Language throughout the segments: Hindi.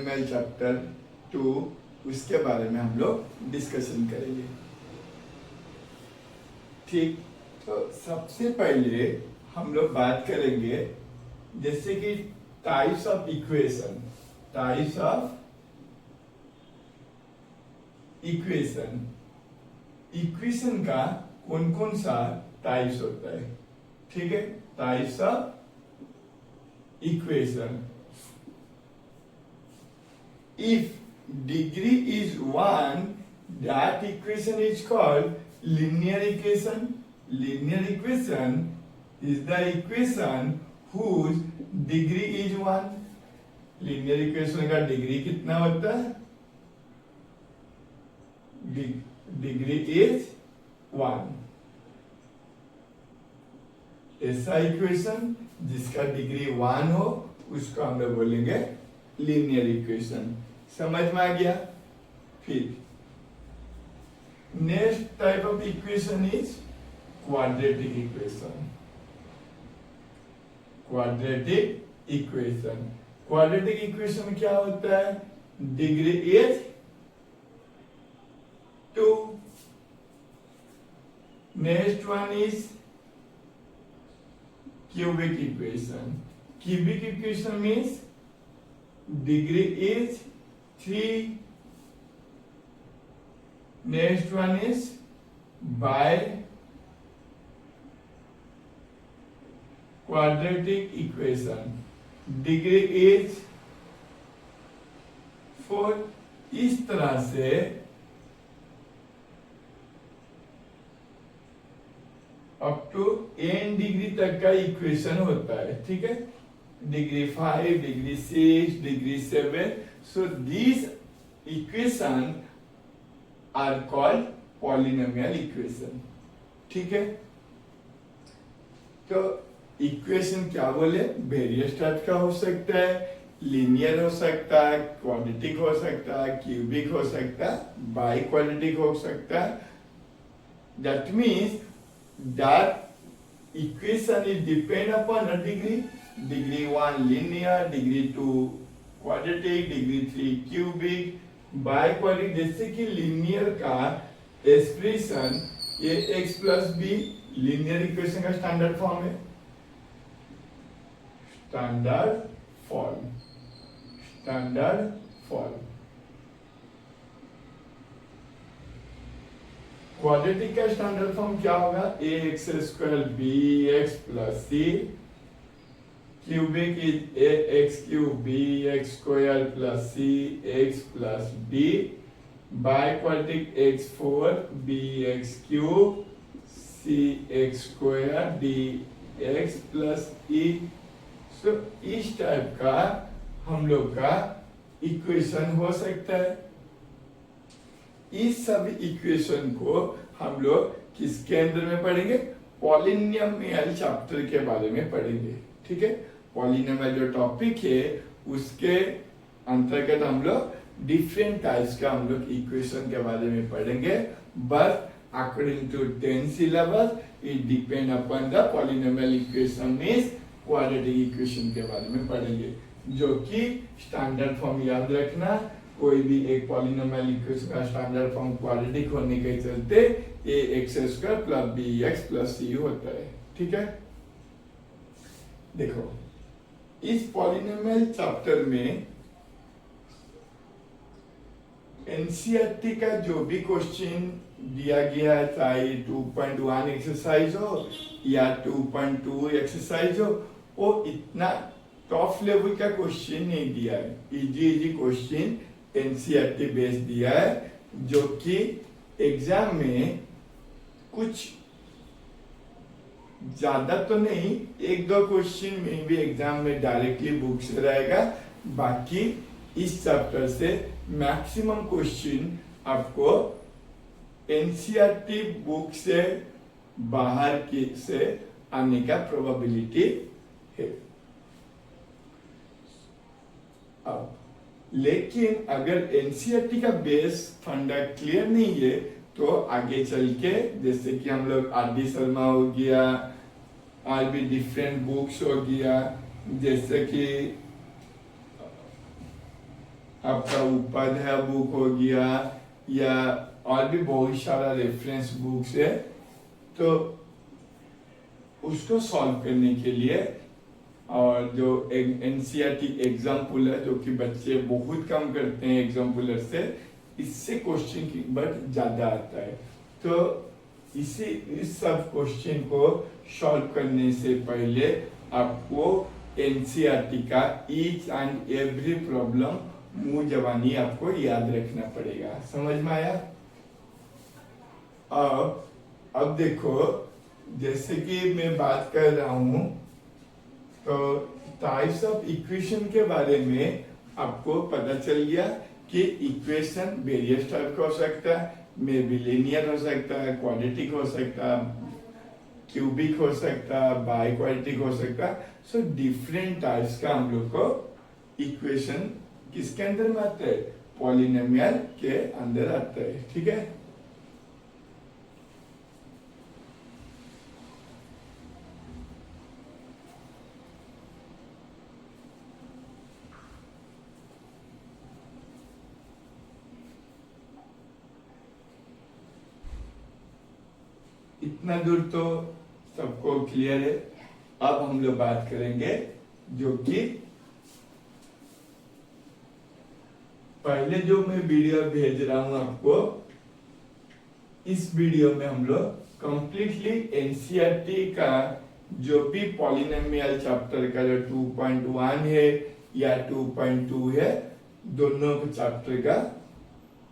पॉलिनोमियल चैप्टर 2 उसके बारे में हम लोग डिस्कशन करेंगे। ठीक, तो सबसे पहले हम लोग बात करेंगे जैसे कि types of equation. Types of equation, equation का कौन कौन सा टाइप्स होता है। ठीक है, types of equation. If degree is 1, that equation is called linear equation. Linear equation is the equation whose degree is 1. Linear equation का डिग्री कितना होता है? Degree is 1। ऐसा इक्वेशन जिसका डिग्री 1 हो उसको हम लोग बोलेंगे लीनियर इक्वेशन। समझ में आ गया? फिर next type of equation is quadratic equation. Quadratic equation, quadratic equation क्या होता है? Degree is 2। Next one is cubic equation. Cubic equation means degree is 3. Next one is by quadratic equation. Degree is 4. इस तरह से अप टू n डिग्री तक का इक्वेशन होता है। ठीक है, degree 5, degree 6, degree 7. So these equations are called polynomial equation. ठीक है, तो इक्वेशन क्या बोले? वेरियस टाइप का हो सकता है, लीनियर हो सकता है, क्वाड्रेटिक हो सकता है, क्यूबिक हो सकता है, बाई क्वाड्रेटिक हो सकता है। That means that equation is depend upon a degree. Degree 1 linear, degree 2 quadratic, degree 3 cubic, biquadratic. जैसे कि लीनियर का एक्सप्रेशन ये x plus be linear equation का स्टैंडर्ड फॉर्म है। Standard form, standard form. Quadratic का स्टैंडर्ड फॉर्म क्या होगा? ax square bx plus c। Cubic is ax cube bx square plus cx plus d. Biquadratic x4 bx cube cx square dx plus e. So इस टाइप का हम लोग का इक्वेशन हो सकता है। इस सब इक्वेशन को हम लोग किसके अंदर में पढ़ेंगे? पॉलिनोमियल चैप्टर के बारे में पढ़ेंगे। ठीक है, पॉलिनोमियल जो टॉपिक है उसके अंतर्गत हम लोग डिफरेंट टाइप्स का हम लोग इक्वेशन के बारे में पढ़ेंगे। But according to 10 syllabus it depend upon the polynomial equation means quadratic equation के बारे में पढ़ेंगे, जो कि स्टैंडर्ड फॉर्म याद रखना। कोई भी एक पॉलिनोमियल इक्वेशन का स्टैंडर्ड फॉर्म क्वाड्रेटिक होने के चलते ax square plus bx plus c होता है। ठीक है, देखो इस पॉलिनोमियल चैप्टर में एनसीईआरटी का जो भी क्वेश्चन दिया गया है, चाहे 2.1 एक्सरसाइज हो या 2.2 एक्सरसाइज हो, वो इतना टॉप लेवल का क्वेश्चन नहीं दिया है। इजी क्वेश्चन एनसीईआरटी बेस दिया है, जो कि एग्जाम में कुछ ज्यादा तो नहीं, 1-2 क्वेश्चन में भी एग्जाम में डायरेक्टली बुक से रहेगा। बाकी इस चैप्टर से मैक्सिमम क्वेश्चन आपको एनसीईआरटी बुक से बाहर की से आने का प्रोबेबिलिटी है। अब लेकिन अगर एनसीईआरटी का बेस फंडा क्लियर नहीं है तो आगे चल के जैसे कि हम लोग आर.डी. शर्मा हो गया और भी डिफरेंट बुक्स हो गया, जैसे कि आपका उपाध्याय बुक हो गया, या और भी बहुत सारा रेफरेंस बुक्स है, तो उसको सॉल्व करने के लिए, और जो एनसीईआरटी एग्जाम्पल है जो कि बच्चे बहुत कम करते हैं एग्जाम्पलर से, इससे क्वेश्चन की बट ज्यादा आता है। तो इस सब क्वेश्चन को सॉल्व करने से पहले आपको एनसीईआरटी का ईच एंड एवरी प्रॉब्लम मुंह जबानी आपको याद रखना पड़ेगा। समझ में आया? अब देखो, जैसे कि मैं बात कर रहा हूं, तो टाइप्स ऑफ इक्वेशन के बारे में आपको पता चल गया कि इक्वेशन वेरियस टाइप का हो सकता है, मे बी लीनियर हो सकता है, क्वाड्रेटिक हो सकता है, क्यूबिक हो सकता है, बाई क्वाड्रेटिक हो सकता है। सो डिफरेंट टाइप्स का हम लोग को इक्वेशन किसके अंदर में आता है? पॉलिनोमियल के अंदर आता है। ठीक है, इतना दूर तो सबको क्लियर है। अब हम लोग बात करेंगे जो कि पहले जो मैं वीडियो भेज रहा हूं आपको, इस वीडियो में हम लोग कंप्लीटली एनसीईआरटी का जो भी पॉलिनोमियल चैप्टर का जो 2.1 है या 2.2 है, दोनों चैप्टर का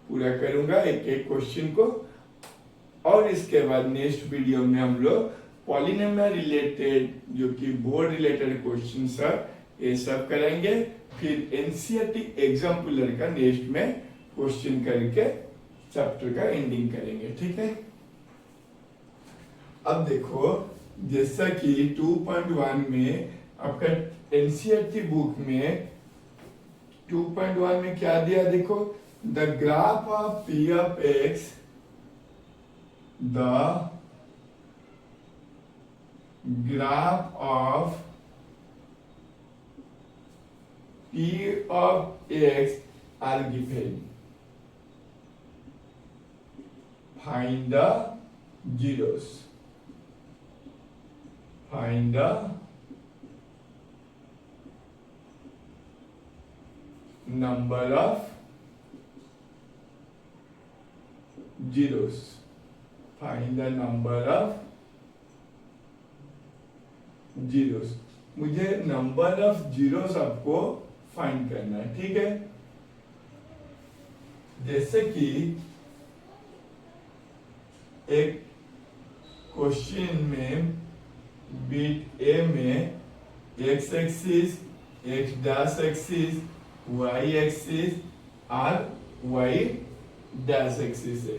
पूरा करूंगा एक एक क्वेश्चन को। और इसके बाद नेक्स्ट वीडियो में हम लोग पॉलिनोमियल रिलेटेड जो कि बोर्ड रिलेटेड क्वेश्चन सब ये सब करेंगे। फिर एनसीईआरटी एग्जाम्पलर का नेक्स्ट में क्वेश्चन करके चैप्टर का एंडिंग करेंगे। ठीक है, अब देखो, जैसा कि 2.1 में आपका एनसीईआरटी बुक में 2.1 में क्या दिया, देखो, the graph of P of x, the graph of p of x are given. Find the zeros. Find the number of zeros. Find the number of zeros. मुझे नंबर ऑफ जीरोस आपको फाइंड करना है। ठीक है, जैसे कि एक क्वेश्चन में बिट ए में x axis, x dash axis, y axis और वाई डैश एक्सिस है,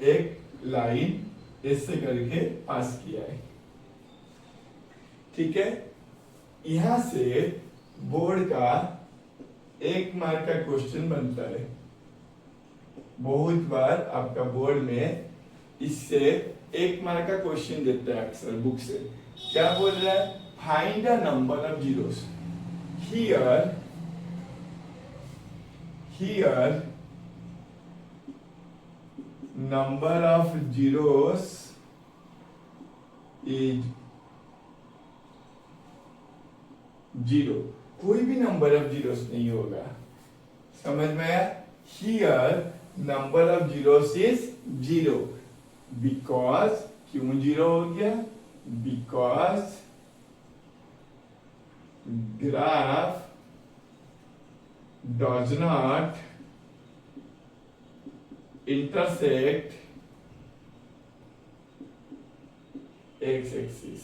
एक लाइन ऐसे करके पास किया है। ठीक है, यहां से बोर्ड का 1 मार्क का क्वेश्चन बनता है। बहुत बार आपका बोर्ड में इससे 1 मार्क का क्वेश्चन देता है अक्सर बुक से। क्या बोल रहा है? Find the number of zeros. Here number of zeros is 0। कोई भी नंबर ऑफ जीरोस नहीं होगा। समझ में आया? Here number of zeros is 0 because, क्यों 0 हो गया? Because graph does not intersect x axis.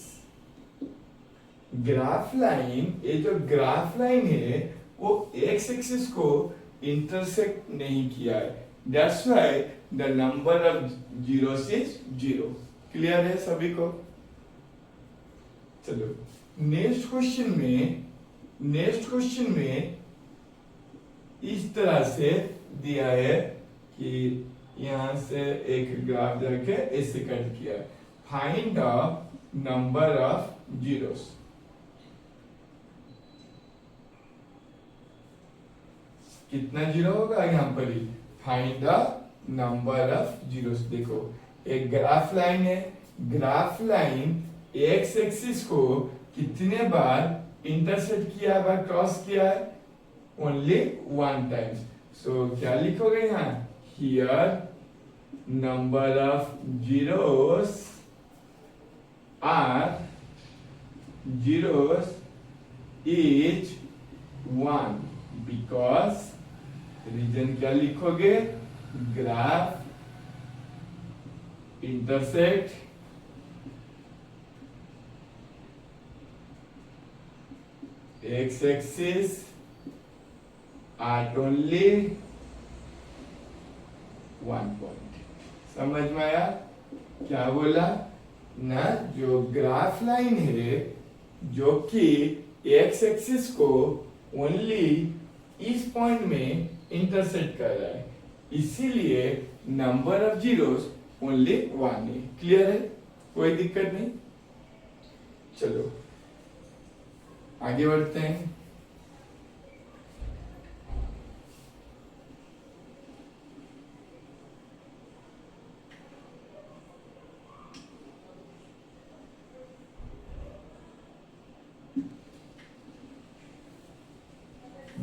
Graph line, ये जो ग्राफ लाइन है वो एक्स एक्सिस को इंटरसेक्ट नहीं किया है, that's why the number of zeros is 0। Clear है सभी को? चलो नेक्स्ट क्वेश्चन में इस तरह से दिया है कि यहां से एक ग्राफ जाके ऐसे कट किया। Find the number of zeros. कितना जीरो होगा यहाँ पर ही, find the number of zeros. देखो एक ग्राफ लाइन है, ग्राफ लाइन एक्स एक्सिस को कितने बार इंटरसेक्ट किया है, बार क्रॉस किया है, ओनली वन टाइम्स। सो क्या लिखोगे यहाँ, here number of zeros are zeros is 1 because reason क्या लिखोगे, graph intersect x axis at only 1 point. समझ में आया क्या बोला ना, जो ग्राफ लाइन है जो कि एक्स एक्सिस को ओनली इस पॉइंट में इंटरसेक्ट कर रहा है, इसीलिए नंबर ऑफ जीरोस ओनली 1 है। क्लियर है, कोई दिक्कत नहीं। चलो आगे बढ़ते हैं।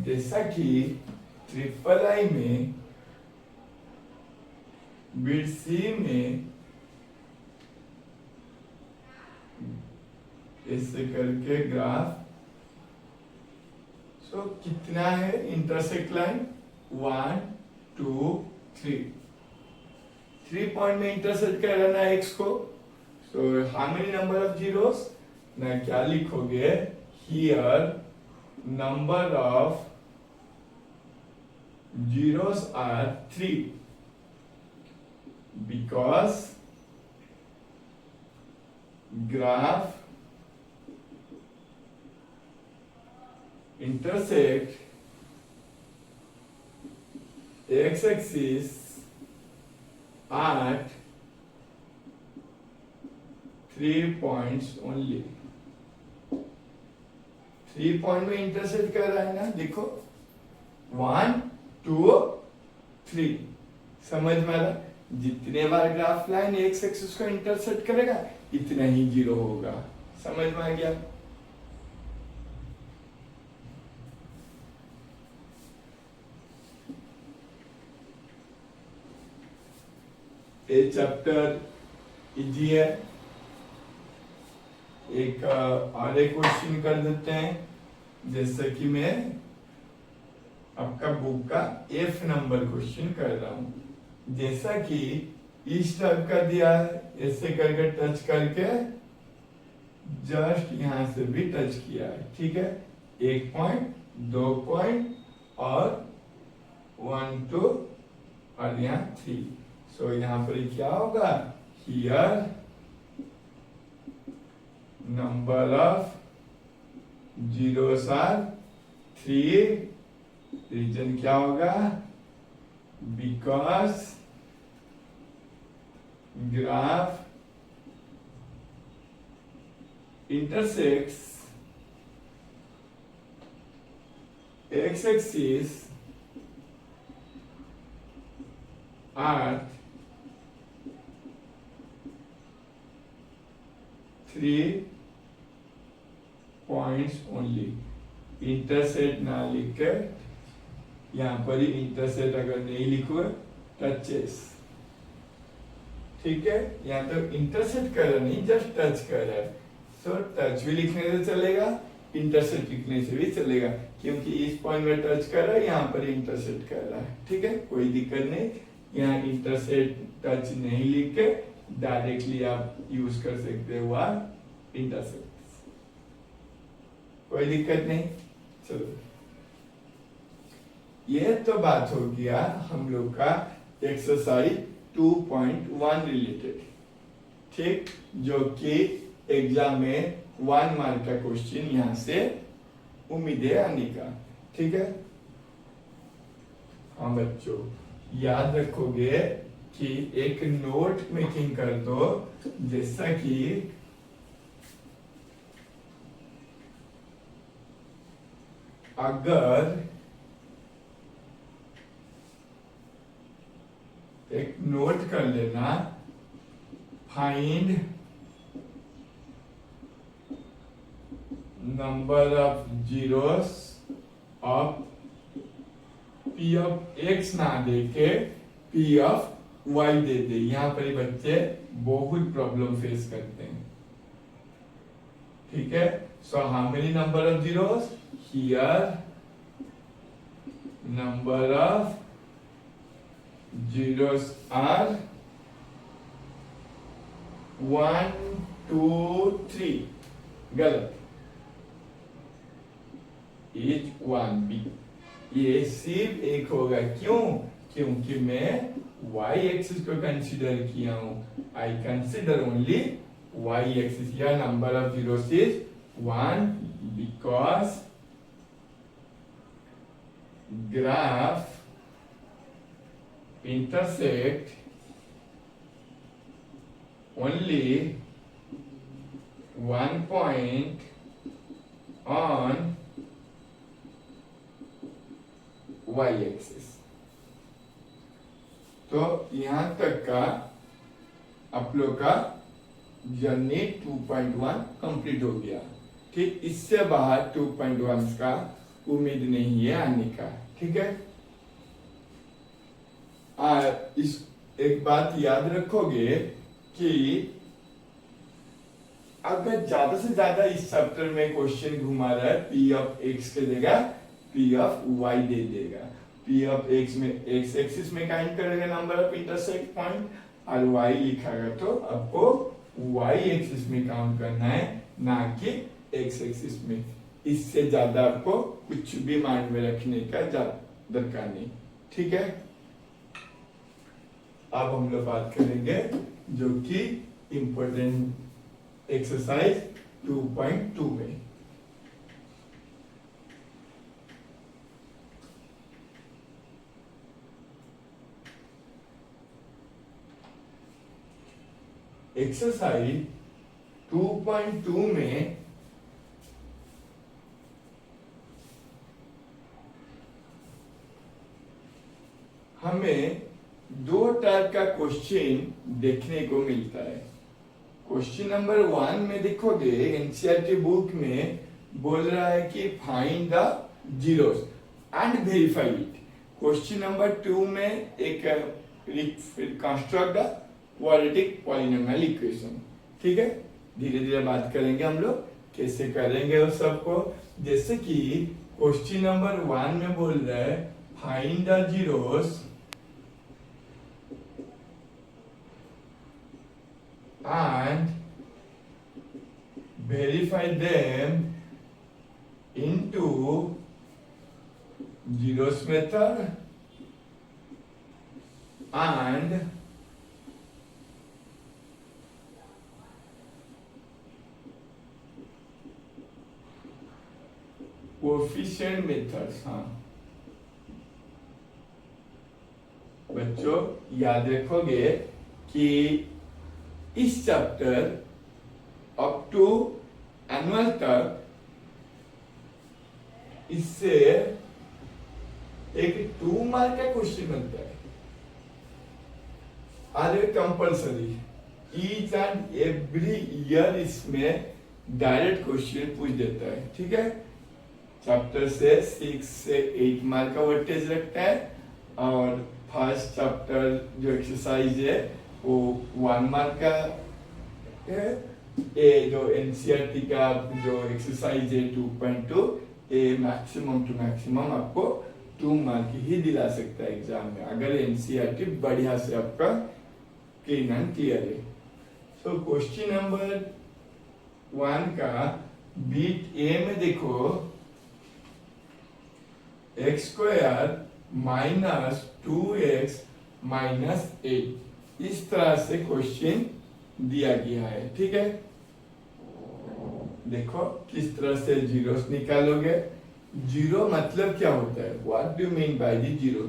जैसा कि ट्रिपल आई में बिट सी में ऐसे करके ग्राफ, सो कितना है इंटरसेक्ट लाइन, 1 2 3 पॉइंट में इंटरसेक्ट कर रहा ना एक्स को। So how many number of zeros ना, क्या लिखोगे, here number of zeros are 3 because graph intersect x axis at 3 points only। 3 point में इंटरसेक्ट कर रहा है ना, देखो 1 2 3। समझ में आ रहा, जितने bar graph line x axis को इंटरसेक्ट करेगा इतना ही जीरो होगा। समझ में आ गया। ये चैप्टर इजी है। एक और एक क्वेश्चन कर देते हैं, जैसे कि मैं आपका बुक का एफ नंबर क्वेश्चन कर रहा हूं। जैसा कि इस टाइप का दिया है, ऐसे करके टच करके जस्ट यहां से भी टच किया है, ठीक है, 1 पॉइंट 2 पॉइंट और 1 2 और यहाँ 3। सो यहाँ पर क्या होगा, here number of zeros are 3। Reason क्या होगा, because graph intersects x axis at 3 points only। Intersect ना लिख के यहाँ पर ही इंटरसेट अगर नहीं लिखो टचेस, ठीक है, यहाँ तो इंटरसेट कर रहा नहीं, जस्ट टच कर रहा है। सो टच भी लिखने से चलेगा, इंटरसेट लिखने से भी चलेगा, क्योंकि इस पॉइंट में टच कर रहा है, यहाँ पर इंटरसेट कर रहा है, ठीक है, कोई दिक्कत नहीं। यहाँ इंटरसेट टच नहीं लिख के डायरेक्टली आप यूज कर सकते हो इंटरसेट, कोई दिक्कत नहीं। चलो ये तो बात हो गया हम लोग का एक्सरसाइज 2.1 रिलेटेड, ठीक, जो कि एग्जाम में 1 मार्क का क्वेश्चन यहां से उम्मीद है आने का, ठीक है। हाँ बच्चों, याद रखोगे कि एक नोट मेकिंग कर दो, जैसा कि अगर एक नोट कर लेना, find number of zeros of P of x ना देके पी ऑफ वाई दे दे। यहां पर बच्चे बहुत प्रॉब्लम फेस करते हैं, ठीक है। So how many number of zeros here, number of zeros are 1 2 3, गलत, इज 1 ये सिर्फ एक होगा, क्यों? क्योंकि मैं y एक्सिस को कंसीडर किया हूं, I consider only y axis. या number of zeros is 1 because graph intersect only one point on y axis। तो यहां तक का आप लोग का जर्नी 2.1 कंप्लीट हो गया, ठीक। इससे बाहर 2.1 का उम्मीद नहीं है आने का, ठीक है। इस एक बात याद रखोगे कि अगर ज्यादा से ज्यादा इस चैप्टर में क्वेश्चन घुमा रहा है, पी ऑफ एक्स के जगह पी ऑफ वाई दे देगा। पी ऑफ एक्स में एक्स एक्सिस में काउंट करेगा नंबर ऑफ इंटरसेक्ट पॉइंट, और वाई लिखागा तो आपको वाई एक्सिस में काउंट करना है, ना कि एक्स एक्सिस में। इससे ज्यादा आपको कुछ भी माइंड में रखने का दरकार नहीं, ठीक है। अब हम लोग बात करेंगे जो कि इंपॉर्टेंट एक्सरसाइज 2.2 में। एक्सरसाइज 2.2 में हमें दो टाइप का क्वेश्चन देखने को मिलता है। क्वेश्चन नंबर 1 में देखोगे एनसीईआरटी बुक में बोल रहा है कि find the zeros and verify it. Question number 2 में एक construct the quadratic polynomial equation, ठीक है। धीरे धीरे बात करेंगे हम लोग कैसे करेंगे उस सबको। जैसे कि क्वेश्चन नंबर 1 में बोल रहा है find the zeros and verify them into zeros method and coefficient methods. हाँ बच्चों याद रखोगे कि इस चैप्टर अप टू एनुअल तक इससे एक 2 मार्क का क्वेश्चन बनता है, are compulsory. Each and every year इसमें डायरेक्ट क्वेश्चन पूछ देता है, ठीक है। चैप्टर से 6 से 8 मार्क का वेटेज रखता है, और फर्स्ट चैप्टर जो एक्सरसाइज है वो 1 मार्क का है। ए जो एनसीईआरटी का जो एक्सरसाइज है 2.2 ए मैक्सिमम टू मैक्सिमम आपको 2 मार्क ही दिला सकता है एग्जाम में, अगर एनसीईआरटी बढ़िया से आपका क्लीन एंड क्लियर है। सो क्वेश्चन नंबर 1 का बीट ए में देखो x square minus 2x minus 8, इस तरह से क्वेश्चन दिया गया है, ठीक है। देखो किस तरह से जीरोस निकालोगे। जीरो मतलब क्या होता है, what do you mean by the zero?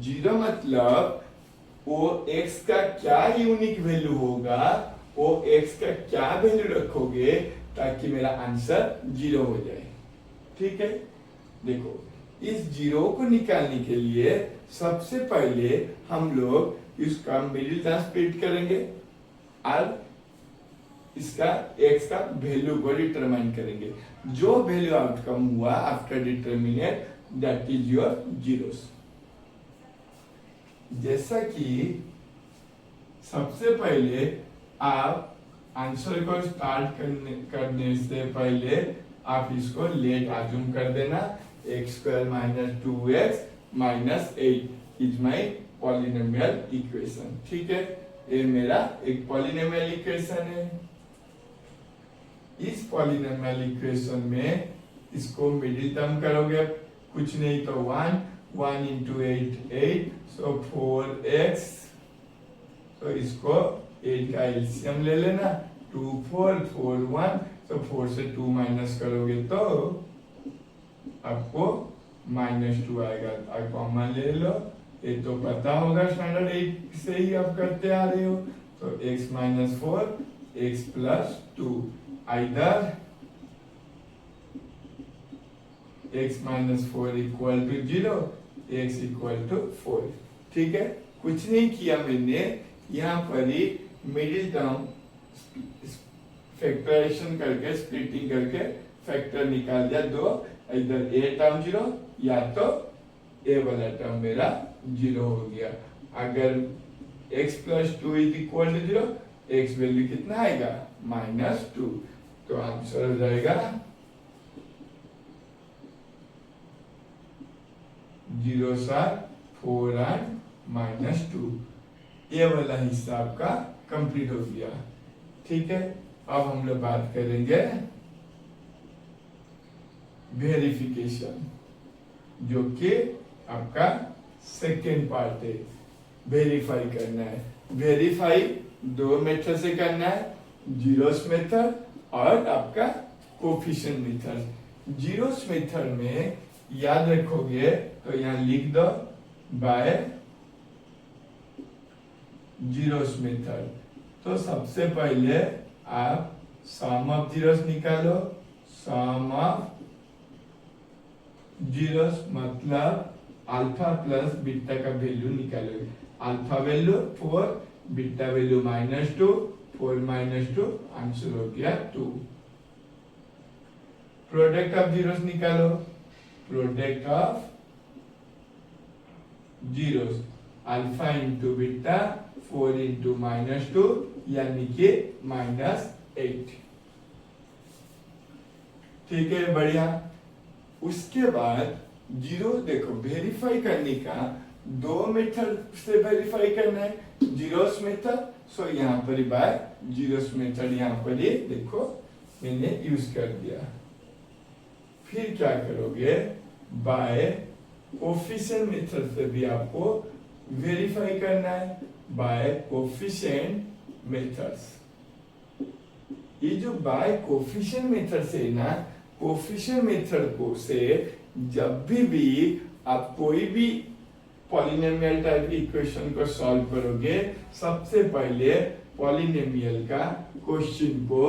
Zero मतलब वो x का क्या यूनिक वैल्यू होगा, वो x का क्या वैल्यू रखोगे ताकि मेरा आंसर 0 हो जाए, ठीक है। देखो इस जीरो को निकालने के लिए सबसे पहले हम लोग इसका मिडिल टर्म स्प्लिट करेंगे और इसका x का वैल्यू को डिटरमाइन करेंगे। जो वैल्यू आउटकम हुआ after determinate that is your zeros. जैसा कि सबसे पहले आप आंसर को स्टार्ट करने से पहले आप इसको लेट अज्यूम कर देना। X square minus 2x minus 8 is my polynomial equation. ठीक है, ये मेरा एक पॉलिनोमियल इक्वेशन है। इस पॉलिनोमियल इक्वेशन में इसको मिडिल टर्म करोगे, कुछ नहीं तो 1 इंटू 8 सो 4x। तो इसको 8 का एलसीएम ले लेना, 2 4 4 1, तो 4 से 2 माइनस करोगे तो आपको -2 आएगा। आप कॉमन ले लो, ये तो पता होगा स्टैंडर्ड 8 से ही आप करते आ रहे हो। तो x minus 4 x plus 2 either x minus 4 equal to 0 x equal to 4। ठीक है, कुछ नहीं किया मैंने, यहाँ पर ही मिडिल टर्म फैक्टराइजेशन करके स्प्लिटिंग करके फैक्टर निकाल दिया दो, इधर a टर्म 0 या तो a वाला टर्म मेरा 0 हो गया। अगर x plus 2 is equal to 0, x value कितना आएगा -2, तो आंसर हो जाएगा 0 7 4 and -2। ये वाला हिस्सा आपका कंप्लीट हो गया। ठीक है, अब हम लोग बात करेंगे वेरिफिकेशन, जो कि आपका सेकेंड पार्ट है। वेरीफाई करना है। वेरीफाई दो मेथड से करना है, जीरोस मेथड और आपका कोफिशिएंट मेथड। जीरोस मेथड में याद रखोगे तो यहाँ लिख दो बाय जीरोस मेथड। तो सबसे पहले आप सम ऑफ जीरोस निकालो। सम ऑफ जीरोस मतलब अल्फा प्लस बीटा का वैल्यू निकालोगे। Alpha value 4, beta value -2, 4 -2 answer हो गया 2। प्रोडक्ट ऑफ जीरोस निकालो। Product of zeros alpha into beta 4 into -2 यानी कि -8। ठीक है, बढ़िया। उसके बाद जीरो देखो वेरीफाई करने का दो मेथड से वेरीफाई करना है, जीरोस मेथड। सो यहाँ पर बाय जीरोस मेथड यहाँ पर देखो मैंने यूज कर दिया। फिर क्या करोगे, बाय कोफिशिएंट मेथड से भी आपको वेरीफाई करना है, बाय कोफिशिएंट मेथड्स। ये जो बाय कोफिशिएंट मेथड से ना, कोफिशिएंट मेथड को से जब भी आप कोई भी पॉलिनोमियल टाइप की इक्वेशन को सॉल्व करोगे, सबसे पहले पॉलिनोमियल का क्वेश्चन को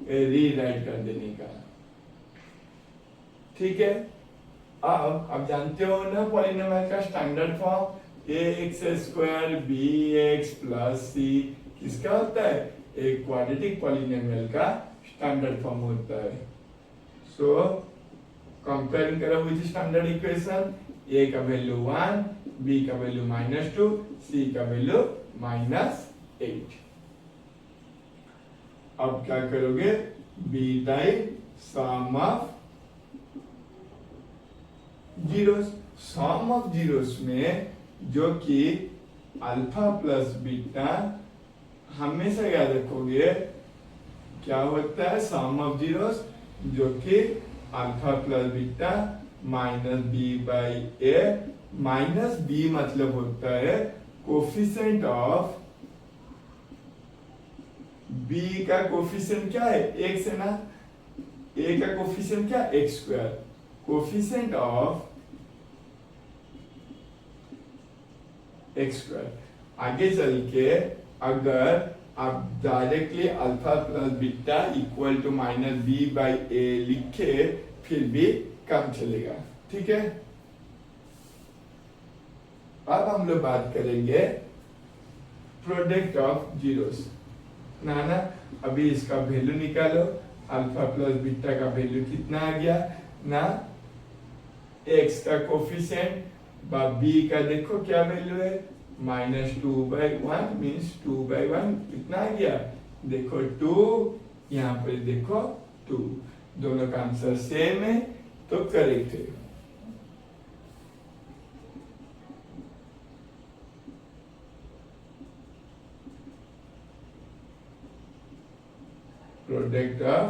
रीराइट कर देने का। ठीक है, अब आप जानते हो ना पॉलिनोमियल का standard form ax² bx plus c किसका होता है, एक क्वाड्रेटिक पॉलिनोमियल का स्टैंडर्ड फॉर्म होता है। सो कंपेयरिंग करो विद स्टैंडर्ड इक्वेशन, a का वैल्यू 1, b का वैल्यू -2, c का वैल्यू -8। अब क्या करोगे, b type sum of zeros. Sum of zeros में जो कि अल्फा प्लस बीटा, हमेशा याद रखोगे क्या होता है सम ऑफ जीरोस, जो कि alpha plus beta minus b by a. Minus b मतलब होता है कोफिशिएंट ऑफ बी का कोफिशिएंट क्या है, एक्स है ना, ए का कोफिशिएंट क्या, x²। Coefficient of x²। आगे चल के अगर आप directly alpha plus beta equal to -b by a लिखे फिर भी काम चलेगा। ठीक है, अब हम लोग बात करेंगे प्रोडक्ट ऑफ जीरोस। ना अभी इसका वैल्यू निकालो, अल्फा प्लस बीटा का वैल्यू कितना आ गया ना, एक्स का कोफिशिएंट बी का देखो क्या वैल्यू है, -2/1 मीन्स 2/1 कितना आ गया, देखो 2, यहाँ पर देखो 2, दोनों का आंसर सेम है तो करेक्ट है। प्रोडक्ट ऑफ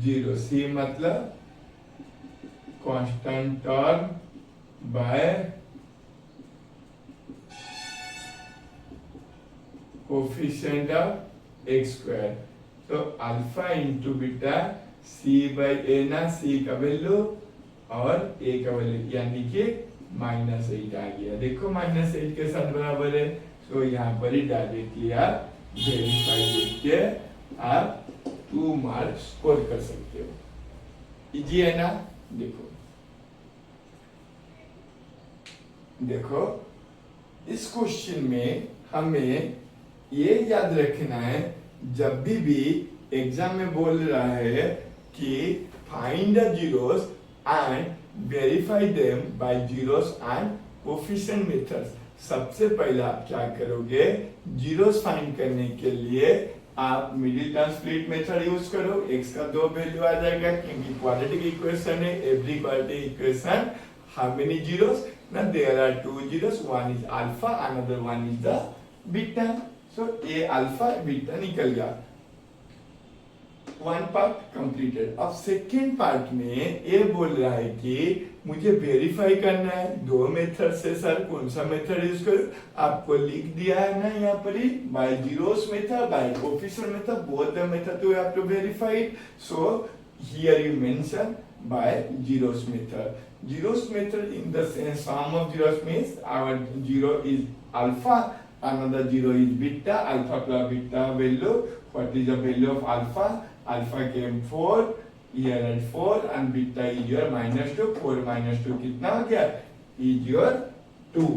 जीरो, सी मतलब constant term by coefficient of x square, तो alpha into beta C by A ना, सी का वैल्यू और ए का वैल्यू यानी कि -8 आ गया। देखो -8 के साथ बराबर है, तो यहाँ पर ही डायरेक्टली आप वेरीफाई लिख के आप 2 मार्क्स स्कोर कर सकते हो। इजी है ना। देखो इस क्वेश्चन में हमें ये याद रखना है, जब भी एग्जाम में बोल रहा है कि find the zeros and verify them by zeros and coefficient methods, सबसे पहले आप क्या करोगे, जीरोस फाइंड करने के लिए आप middle term split method use करो। एक्स का 2 वैल्यू आ जाएगा क्योंकि क्वाड्रेटिक इक्वेशन है, every quadratic equation how many zeros ना, there are 2 zeros, one is alpha another one is the beta, so a alpha beta निकल गया, वन पार्ट कंप्लीटेड। अब सेकेंड पार्ट में ये बोल रहा है कि मुझे वेरीफाई करना है 2 मेथड से, सर कौन सा मेथड यूज करूं, आपको लिख दिया है ना यहाँ पर ही, by zeros method by coefficient method, both the method you have to verify, so here you mention by zeros method. Zeros method in the sense sum of zeros means our zero is alpha, another zero is beta, alpha plus beta value. What is the value of alpha? Alpha came 4, here at 4 and beta is your -2. 4 minus 2 कितना हो गया? Is your 2.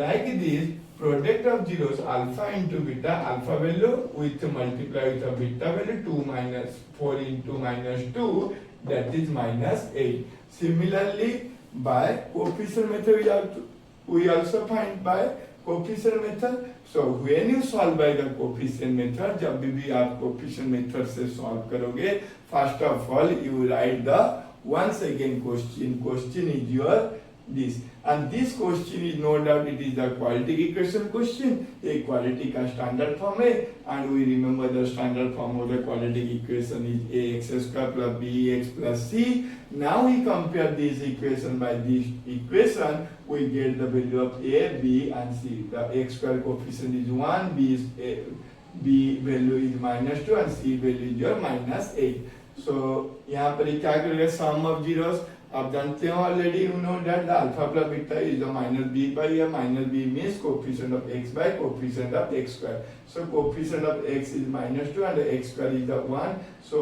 Like this, product of zeros alpha into beta, alpha value with multiply with a beta value, 2 minus 4 into -2, that is -8. Similarly, by coefficient method we also find by coefficient method. So when you solve by the coefficient method, जब भी आप coefficient method से solve करोगे, first of all you write the once again question is your this, and this question is no doubt it is the quadratic equation question, a quadratic का standard form है, and we remember the standard form of the quadratic equation is ax square plus bx plus c. Now we compare this equation by this equation, we get the value of a, b and c. The x square coefficient is 1, b value is -2 and c value is your -8. So यहाँ पर क्या करेंगे, sum of zeros आप जानते हो already, you know that the alpha plus beta is the -b/a, -b means coefficient of x by coefficient of x square, so coefficient of x is -2 and x square is the 1, so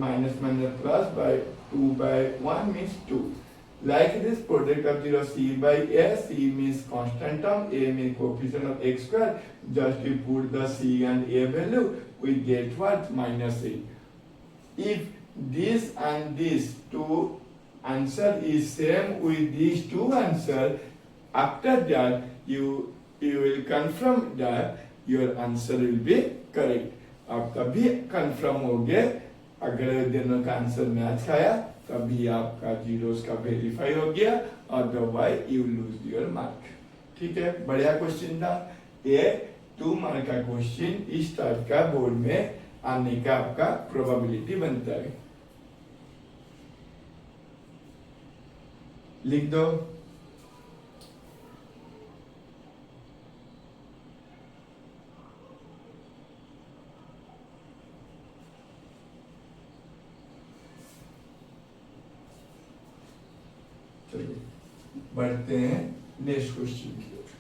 minus plus by 2/1 means 2. Like this, product of zero c by a, c means constant term, a means coefficient of x square, just you put the c and a value, we get what? -8. If this and this two answer is same with these two answer, after that you will confirm that your answer will be correct. अब तभी confirm हो गए, अगर दोनों का आंसर मैच आया तभी आपका जीरोस का वेरीफाई हो गया, otherwise you lose your mark. ठीक है, बढ़िया क्वेश्चन था ये। 2 मार्क का क्वेश्चन इस टाइप का बोर्ड में आने का आपका प्रोबेबिलिटी बनता है। लिख दो। चलिए बढ़ते हैं नेक्स्ट क्वेश्चन की ओर।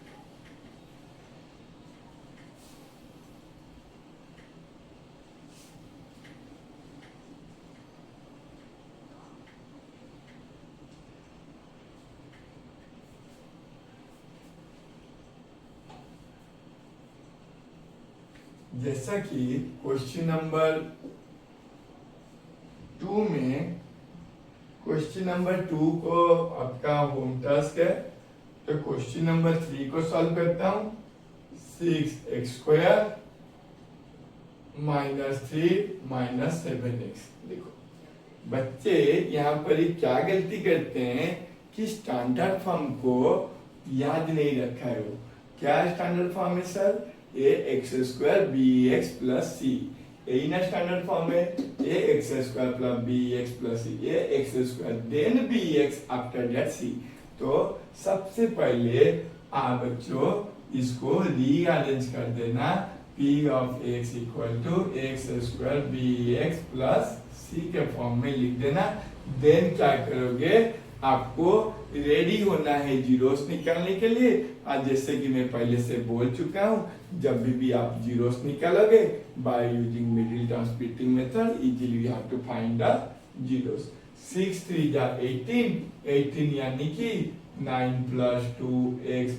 जैसा कि क्वेश्चन नंबर 2 में, क्वेश्चन नंबर 2 को आपका होम टास्क है, तो क्वेश्चन नंबर 3 को सॉल्व करता हूं। 6x² -3 -7x। देखो बच्चे यहाँ पर ही क्या गलती करते हैं कि स्टैंडर्ड फॉर्म को याद नहीं रखा है। वो क्या स्टैंडर्ड फॉर्म है सर? ax² bx + c। यही ना स्टैंडर्ड फॉर्म है, ax² + bx + c, ax² then bx after that c। तो सबसे पहले आप बच्चों इसको रीअरेंज कर देना, p of x = ax² bx + c के फॉर्म में लिख देना। देन क्या करोगे, आपको रेडी होना है जीरोस निकालने के लिए। आज जैसे कि मैं पहले से बोल चुका हूं, जब भी आप जीरोस निकालोगे by using middle term splitting method easily we have to find the zeros. 6 3 जा 18, 18 यानी कि 9 + 2x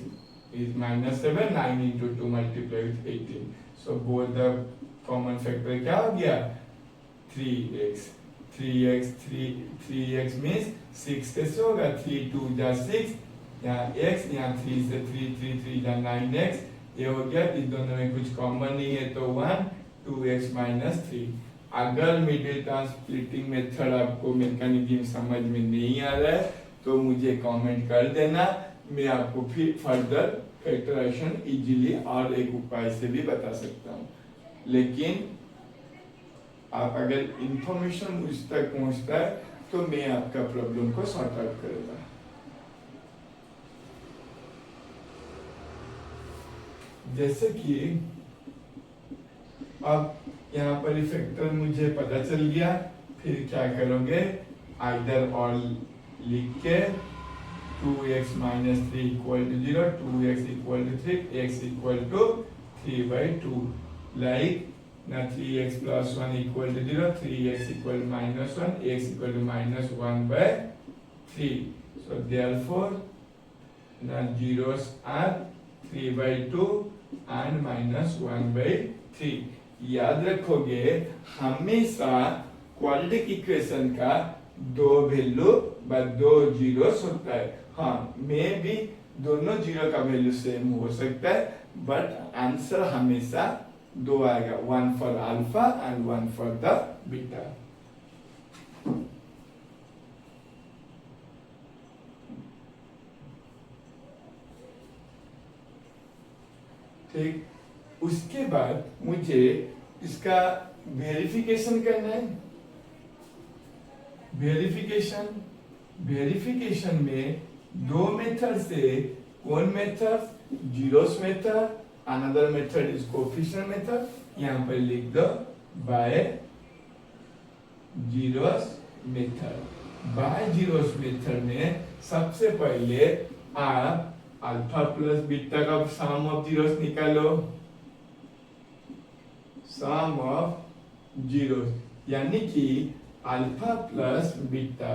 is -7, 9 into 2 multiplied with 18, so both the common factor क्या हो गया? 3x। 3x means 6 कैसे होगा? 3 2 जा 6, यहाँ x, यहाँ 3 से 3 3 जा 9x, ये हो गया। इस दोनों में कुछ कॉमन नहीं है तो 1, 2x - 3। अगर मिडिल टर्म स्प्लिटिंग मेथड आपको मैकेनिज्म समझ में नहीं आ रहा है तो मुझे कमेंट कर देना, मैं आपको फिर फर्दर फैक्टराइजेशन इजीली और एक उपाय से भी बता सकता हूँ। लेकिन आप अगर इंफॉर्मेशन मुझ तक पहुंचता है तो मैं आपका प्रॉब्लम को सॉर्ट आउट करूंगा। जैसे कि अब यहाँ पर फैक्टर मुझे पता चल गया, फिर क्या करोगे, आइदर और लिख के 2x - 3 = 0, 2x = 3, x = 3/2, like now 3x + 1 = 0, 3x = -1, x = -1/3. So therefore now zeros are 3/2 and -1/3। याद रखोगे हमेशा क्वाड्रेटिक इक्वेशन का 2 वैल्यू व 2 जीरोस होता है। हाँ, में भी दोनों जीरो का वैल्यू सेम हो सकता है, बट आंसर हमेशा 2 आएगा, 1 for alpha and 1 for the beta. ठीक, उसके बाद मुझे इसका वेरिफिकेशन करना है। वेरिफिकेशन में 2 मेथड से, कौन method? Zeros method, another method is coefficient method. यहां पर लिख दो by zeros method. By zeros method में सबसे पहले आप अल्फा प्लस बीटा का सम ऑफ जीरोस निकालो। सम ऑफ जीरोस यानी कि alpha plus beta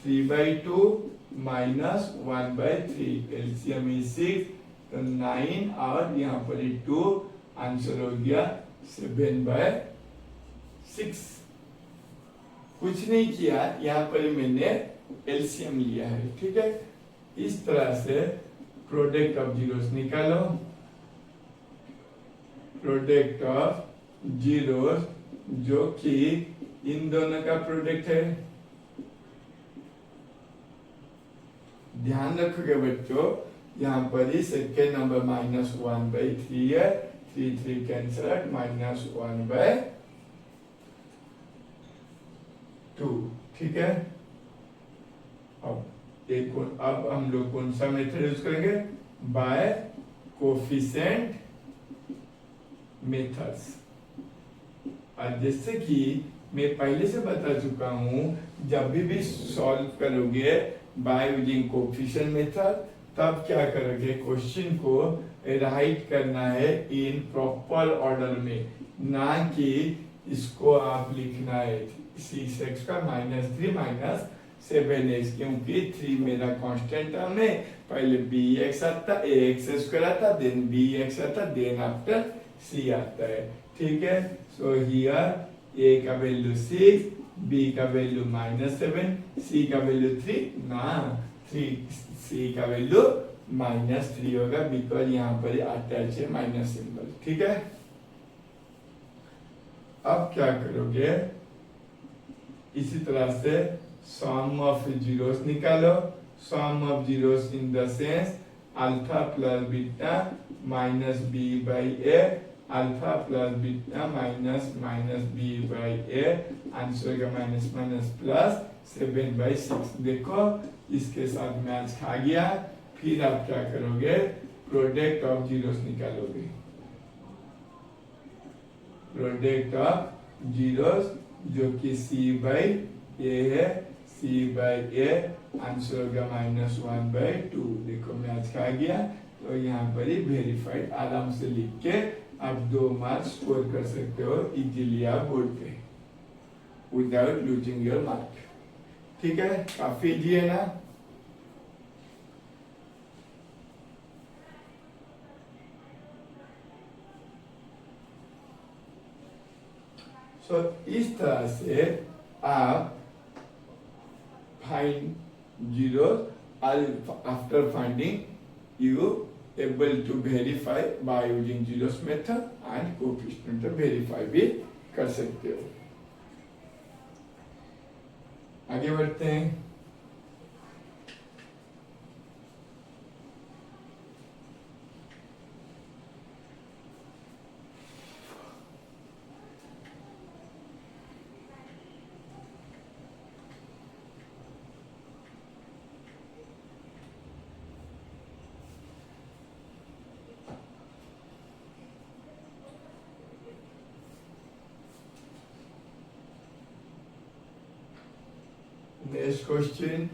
3/2 - 1/3, LCM is 6, तो 9 और यहाँ पर 2, आंसर हो गया 7/6। कुछ नहीं किया, यहाँ पर मैंने एलसीएम लिया है। ठीक है, इस तरह से प्रोडक्ट ऑफ जीरोस निकालो। प्रोडक्ट ऑफ जीरोस जो कि इन दोनों का प्रोडक्ट है। ध्यान रखोगे बच्चों, यहाँ पर ही सेकेंड नंबर -1/3 है, 3 3 कैंसल, -1/2। ठीक है, अब हम लोग कौन सा मेथड यूज करेंगे? Bye coefficient methods. और जैसे कि मैं पहले से बता चुका हूं, जब भी सॉल्व करोगे बाय यूजिंग कोफिशिएंट मेथड, तब क्या करोगे, क्वेश्चन को राइट करना है इन प्रॉपर ऑर्डर में, ना कि इसको आप लिखना है 6x का -3 -7x, क्योंकि 3 मेरा कांस्टेंट टर्म है। पहले bx आता, ax² आता, देन bx आता, देन आफ्टर c आता है। ठीक है। सो हियर ए का वैल्यू 6, बी का वैल्यू -7, सी का वैल्यू 3 ना 3, सी का वैल्यू -3 होगा बिकॉज यहाँ पर अटैच है माइनस सिंबल। ठीक है, अब क्या करोगे, इसी तरह से सम ऑफ जीरोस निकालो। Sum of zeros in the sense alpha plus beta minus b by a, alpha plus beta minus minus b by a, answer का माइनस माइनस प्लस 7/6। देखो इसके साथ मैच खा गया। फिर आप क्या करोगे, प्रोडक्ट ऑफ जीरोस निकालोगे। प्रोडक्ट ऑफ जीरोस जो कि c बाई ए है, c बाई ए, आंसर होगा -1/2। देखो मैच खा गया, तो यहाँ पर ही वेरीफाइड आराम से लिख के आप 2 मार्क्स स्कोर कर सकते हो इजीली आप बोर्ड पे विदाउट लूजिंग योर मार्क। ठीक है, काफी इजी है ना। तो इस तरह से आप find zero, after finding you able to verify by using zeros method and coefficient verify भी कर सकते हो। आगे बढ़ते हैं। Next question,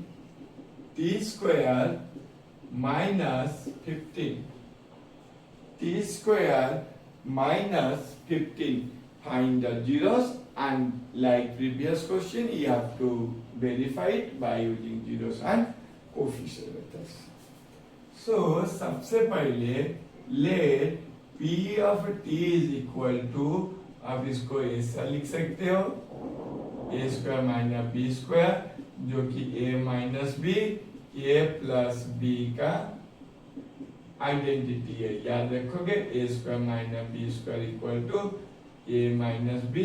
t square minus 15. T square minus 15. Find the zeros, and like previous question, you have to verify it by using zeros and coefficient methods. So सबसे पहले let p of t is equal to, आप इसको ऐसा लिख सकते हो, a square minus b square, जो कि a minus b, a plus b का आइडेंटिटी है। याद रखोगे, a square minus b square equal to a minus b,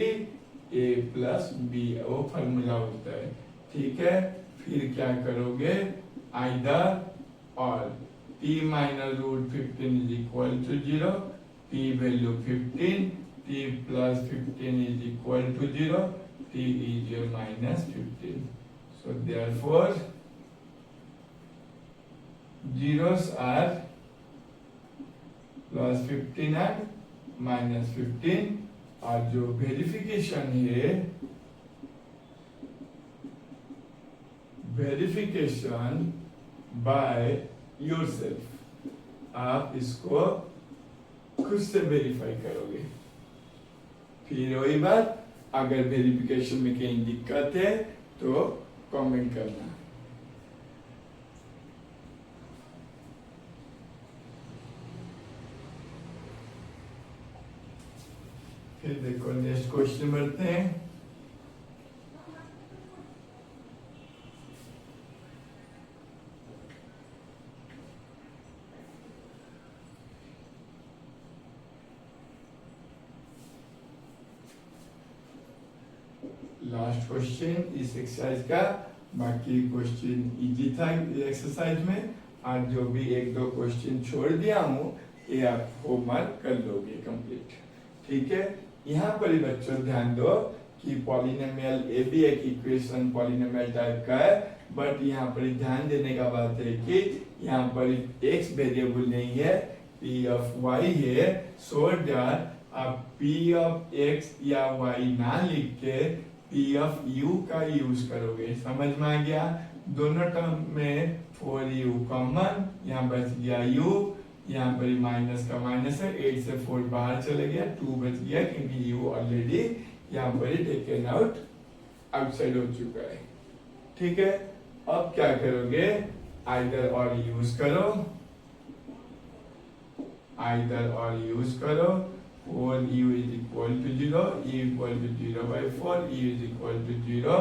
a plus b, वो फॉर्मूला होता है। ठीक है, फिर क्या करोगे, आइदर और t minus root 15 is equal to 0, t value 15, t plus 15 is equal to 0, t is your minus 15. So therefore zeros are plus 15 and minus 15, और जो वेरिफिकेशन है, वेरिफिकेशन बाय योरसेल्फ, आप इसको खुद से वेरीफाई करोगे। फिर वही बात, अगर वेरिफिकेशन में कहीं दिक्कत है तो कमेंट करना। फिर देखो नेक्स्ट क्वेश्चन बढ़ते हैं। लास्ट क्वेश्चन इस एक्सरसाइज का, बाकी क्वेश्चन इजी था एक्सरसाइज में, आज जो भी 1-2 क्वेश्चन छोड़ दिया हूँ ये आप होमवर्क कर लोगे कंप्लीट। ठीक है, यहाँ पर ही बच्चों ध्यान दो कि पॉलिनोमियल ए भी एक इक्वेशन पॉलिनोमियल टाइप का है, बट यहाँ पर ध्यान देने का बात है कि यहाँ पर x वेरिएबल नहीं है, p ऑफ y है, सो दैट आप p ऑफ x या y ना लिख के p ऑफ u का यूज करोगे। समझ में आ गया? दोनों टर्म में 4u कॉमन, यहाँ बच गया u, यहाँ पर माइनस का माइनस है, 8 से 4 बाहर चले गया, 2 बच गया क्योंकि u ऑलरेडी यहाँ पर टेकन आउट आउटसाइड हो चुका है। ठीक है, अब क्या करोगे, आइदर और यूज करो, आइदर और यूज करो, 4u is equal to 0, u equal to 0 by 4, u is equal to 0,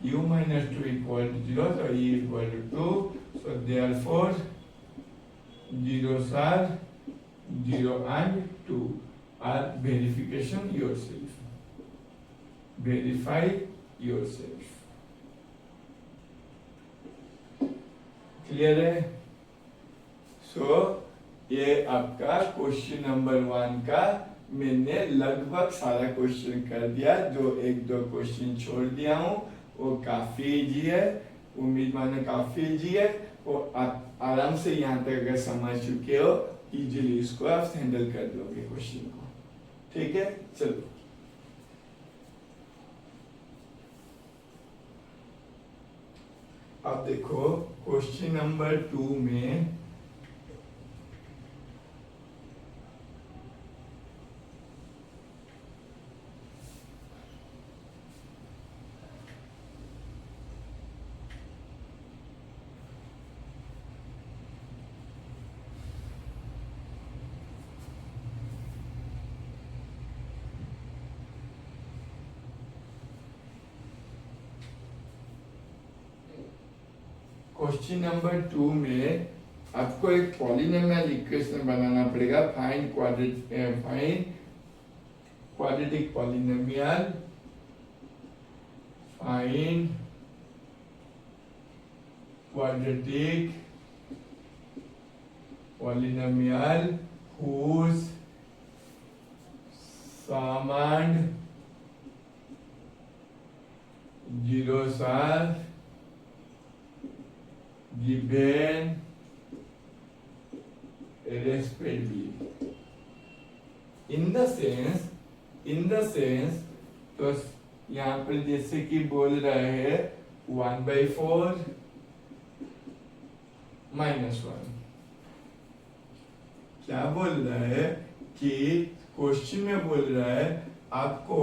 u minus 2 equal to 0, so u equal to 2, so therefore zeros are 0 and 2 are verification yourself. Verify yourself. Clear है? सो ये आपका क्वेश्चन नंबर 1 का मैंने लगभग सारा क्वेश्चन कर दिया। जो एक दो क्वेश्चन छोड़ दिया हूँ वो काफी इजी है, उम्मीद माने काफी इजी है। वो आराम से यहाँ तक अगर समझ चुके हो इजीली इसको आप हैंडल कर दोगे क्वेश्चन को। ठीक है, चलो अब देखो क्वेश्चन नंबर 2 में क्वेश्चन नंबर 2 में आपको एक पॉलिनोमियल इक्वेशन बनाना पड़ेगा। Find quadratic polynomial, find quadratic polynomial whose sum and zeros are given respectively. In the sense तो यहाँ पर जैसे कि बोल रहे हैं 1/4 -1। क्या बोल रहा है कि क्वेश्चन में बोल रहा है आपको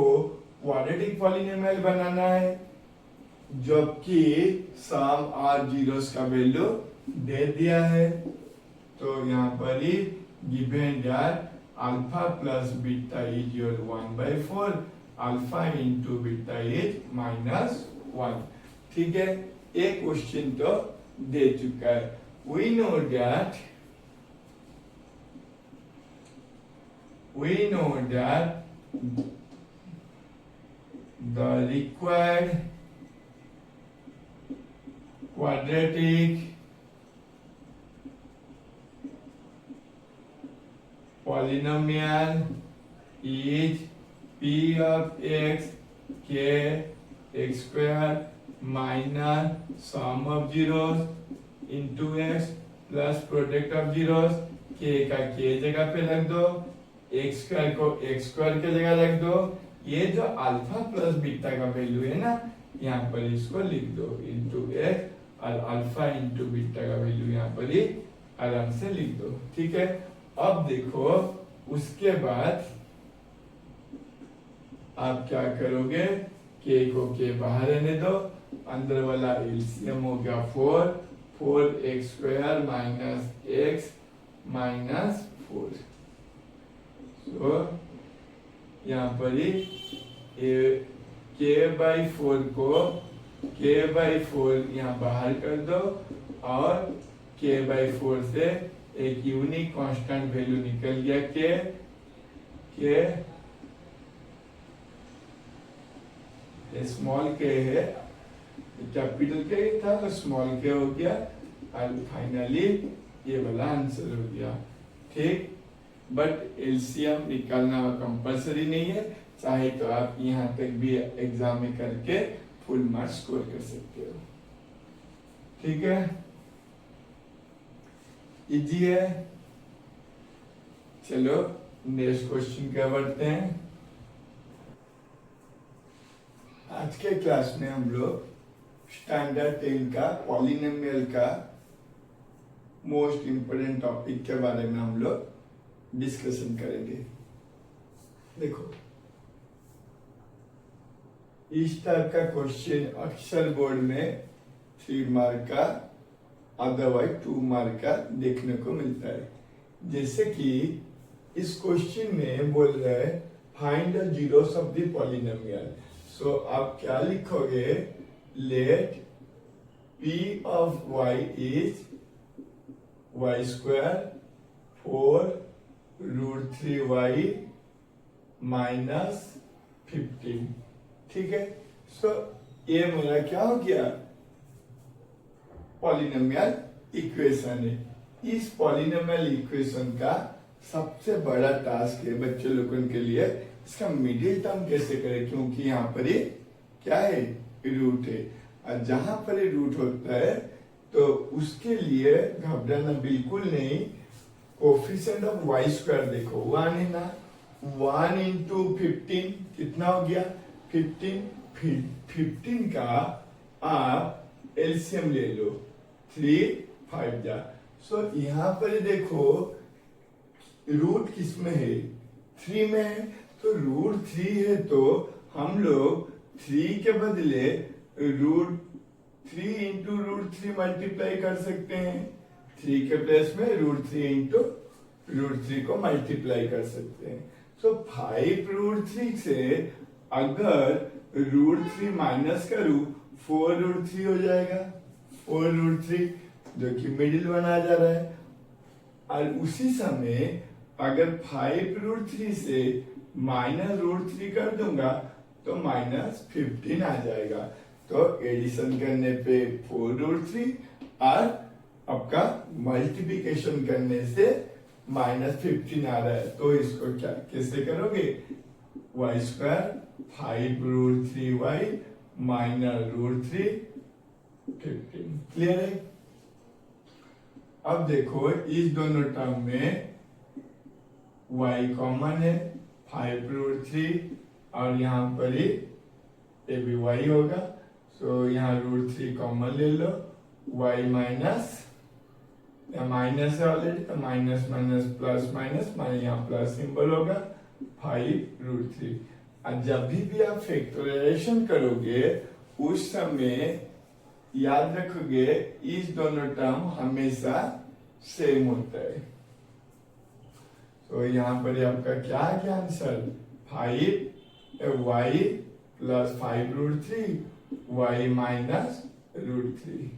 क्वाड्रेटिक पॉलिनोमियल बनाना है जबकि सम और जीरोस का वैल्यू दे दिया है। तो यहाँ पर ही given that alpha plus beta is your 1/4, alpha into beta is -1। ठीक है, एक क्वेश्चन तो दे चुका है। We know that the required quadratic polynomial is p of x k x square minus sum of zeros into x plus product of zeros। k का k जगह पे रख दो, x स्क्वायर को x स्क्वायर के जगह रख दो। ये जो अल्फा प्लस बीटा का वैल्यू है ना, यहाँ पर इसको लिख दो इंटू एक्स और अल्फा इंटू बीटा का वैल्यू यहाँ पर ही आराम से लिख दो। ठीक है, अब देखो उसके बाद आप क्या करोगे, के को के बाहर रहने दो, अंदर वाला एलसीएम हो गया 4x square minus x minus 4। तो यहाँ पर ही k/4 को k/4 यहाँ बाहर कर दो और k/4 से एक यूनिक कांस्टेंट वैल्यू निकल गया के स्मॉल के है, कैपिटल के था तो स्मॉल के हो गया और फाइनली ये वाला आंसर हो गया। ठीक, बट एलसीएम निकालना कंपलसरी नहीं है, चाहे तो आप यहाँ तक भी एग्जाम में करके फुल मार्क्स स्कोर कर सकते हो। ठीक है, इजी है। चलो नेक्स्ट क्वेश्चन क्या बढ़ते हैं। आज के क्लास में हम लोग स्टैंडर्ड 10 का पॉलिनोमियल का मोस्ट इंपोर्टेंट टॉपिक के बारे में हम लोग डिस्कशन करेंगे। देखो इस टाइप का क्वेश्चन अक्सर बोर्ड में 3 मार्क का अदरवाइज 2 मार्क का देखने को मिलता है। जैसे कि इस क्वेश्चन में बोल रहे हैं find the zeros of the polynomial. So आप क्या लिखोगे, let p of y is y square 4√3y minus 15। ठीक है, सो ये मेरा क्या हो गया, पॉलिनोमियल इक्वेशन है। इस पॉलिनोमियल इक्वेशन का सबसे बड़ा टास्क है बच्चों लोगों के लिए, इसका मिडिल टर्म कैसे करें, क्योंकि यहाँ पर ये क्या है, रूट है, और जहां पर ये रूट होता है तो उसके लिए घबराना बिल्कुल नहीं। कोफिशिएंट ऑफ वाई स्क्वायर देखो 1 है ना, 1 इंटू 15 कितना हो गया 15। 15 का आप एलसीएम ले लो, 3 5 जा। सो यहाँ पर देखो रूट किस में है, 3 में है, तो रूट 3 है तो हम लोग 3 के बदले √3 इंटू √3 मल्टीप्लाई कर सकते हैं। 3 के प्लेस में √3 इंटू √3 को मल्टीप्लाई कर सकते हैं। सो 5√3 से अगर √3 माइनस करूं 4√3 हो जाएगा, 4√3 जो कि मिडिल वन आ जा रहा है। और उसी समय अगर 5√3 से -√3 कर दूंगा तो -15 आ जाएगा। तो एडिशन करने पे 4√3 और आपका मल्टीप्लिकेशन करने से -15 आ रहा है। तो इसको क्या कैसे करोगे, y स्क्वायर 5√3y -√3 15। क्लियर है। अब देखो इस दोनों टर्म में y कॉमन है 5√3 और यहाँ पर ही ये भी y होगा। सो यहाँ √3 कॉमन ले लो, y माइनस माइनस है ऑलरेडी, तो माइनस माइनस प्लस माइनस यहाँ प्लस सिंबल होगा 5√3। और जब भी आप फैक्टराइजेशन करोगे उस समय याद रखोगे इस दोनों टर्म हमेशा सेम होता है। तो यहाँ पर आपका क्या है क्या answer, 5y plus 5√3 y minus √3।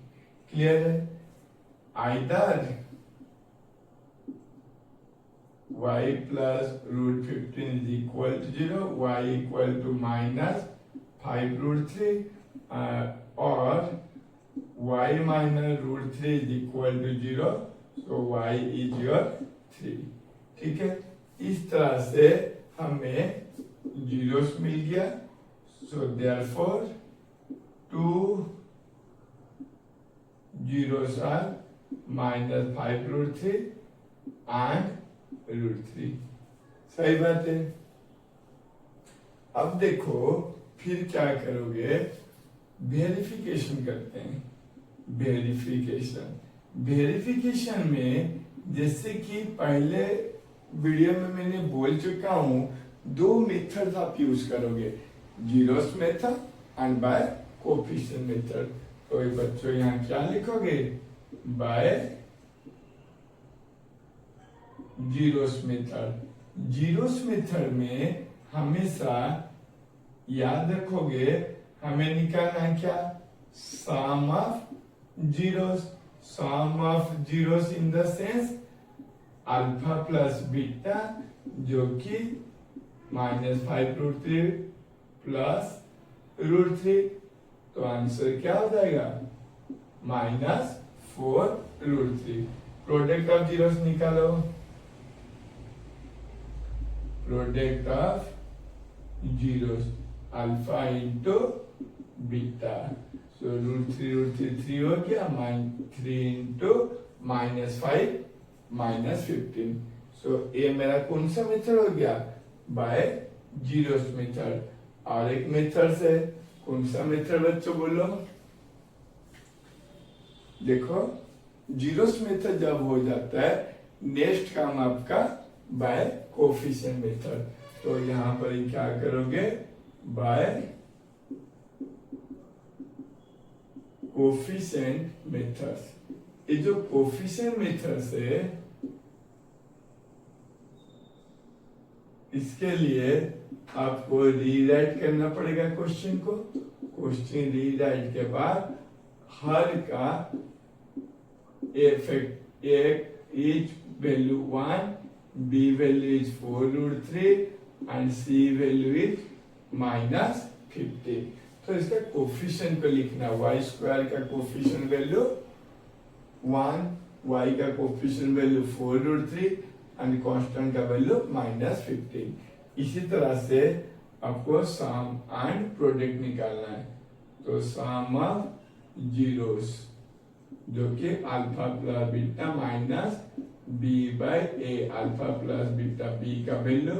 Clear है। Either y plus √15 is equal to 0, y equal to -5√3 और y minus √3 is equal to 0, so y is your 3। ठीक है, इस तरह से हमें जीरोस मिल गया। So therefore 2 zeros are -5√3 and √3। सही बात है। अब देखो फिर क्या करोगे, वेरिफिकेशन करते हैं। वेरिफिकेशन में जैसे कि पहले वीडियो में मैंने बोल चुका हूं, 2 मेथड्स आप यूज करोगे, zeros method and by coefficient method. तो बच्चों यहाँ क्या लिखोगे, by zeros method. Zeros method में हमेशा याद रखोगे हमें निकालना है क्या, sum of zeros. Sum of zeros in the sense alpha plus beta, जो कि -5√3 प्लस √3। तो आंसर क्या हो जाएगा, -4√3। प्रोडक्ट ऑफ जीरोस निकालो, product of zeros alpha into beta. So √3 हो गया, -3 इंटू -5 -15। सो ये मेरा कौन सा मेथड हो गया, बाय जीरोस मेथड। और एक मेथड से कौन सा मेथड बच्चों बोलो, देखो जीरोस मेथड जब हो जाता है नेक्स्ट काम आपका बाय कोएफिशिएंट मेथड। तो यहां पर क्या करोगे, बाय कोएफिशिएंट मेथड। ये जो कोएफिशिएंट मेथड से इसके लिए आपको रीराइट करना पड़ेगा क्वेश्चन को। क्वेश्चन रीराइट के बाद हर का इफेक्ट एक is value 1, b value is 4√3 and c value is -15। तो इसका कोफिशिएंट को लिखना, y स्क्वायर का कोफिशिएंट वैल्यू 1, y का कोफिशिएंट वैल्यू 4√3 एंड कांस्टेंट का वैल्यू -15। इसी तरह से आपको सम एंड प्रोडक्ट निकालना है। तो सम ऑफ जीरोस जो कि alpha plus beta minus b by a, alpha plus beta b का वैल्यू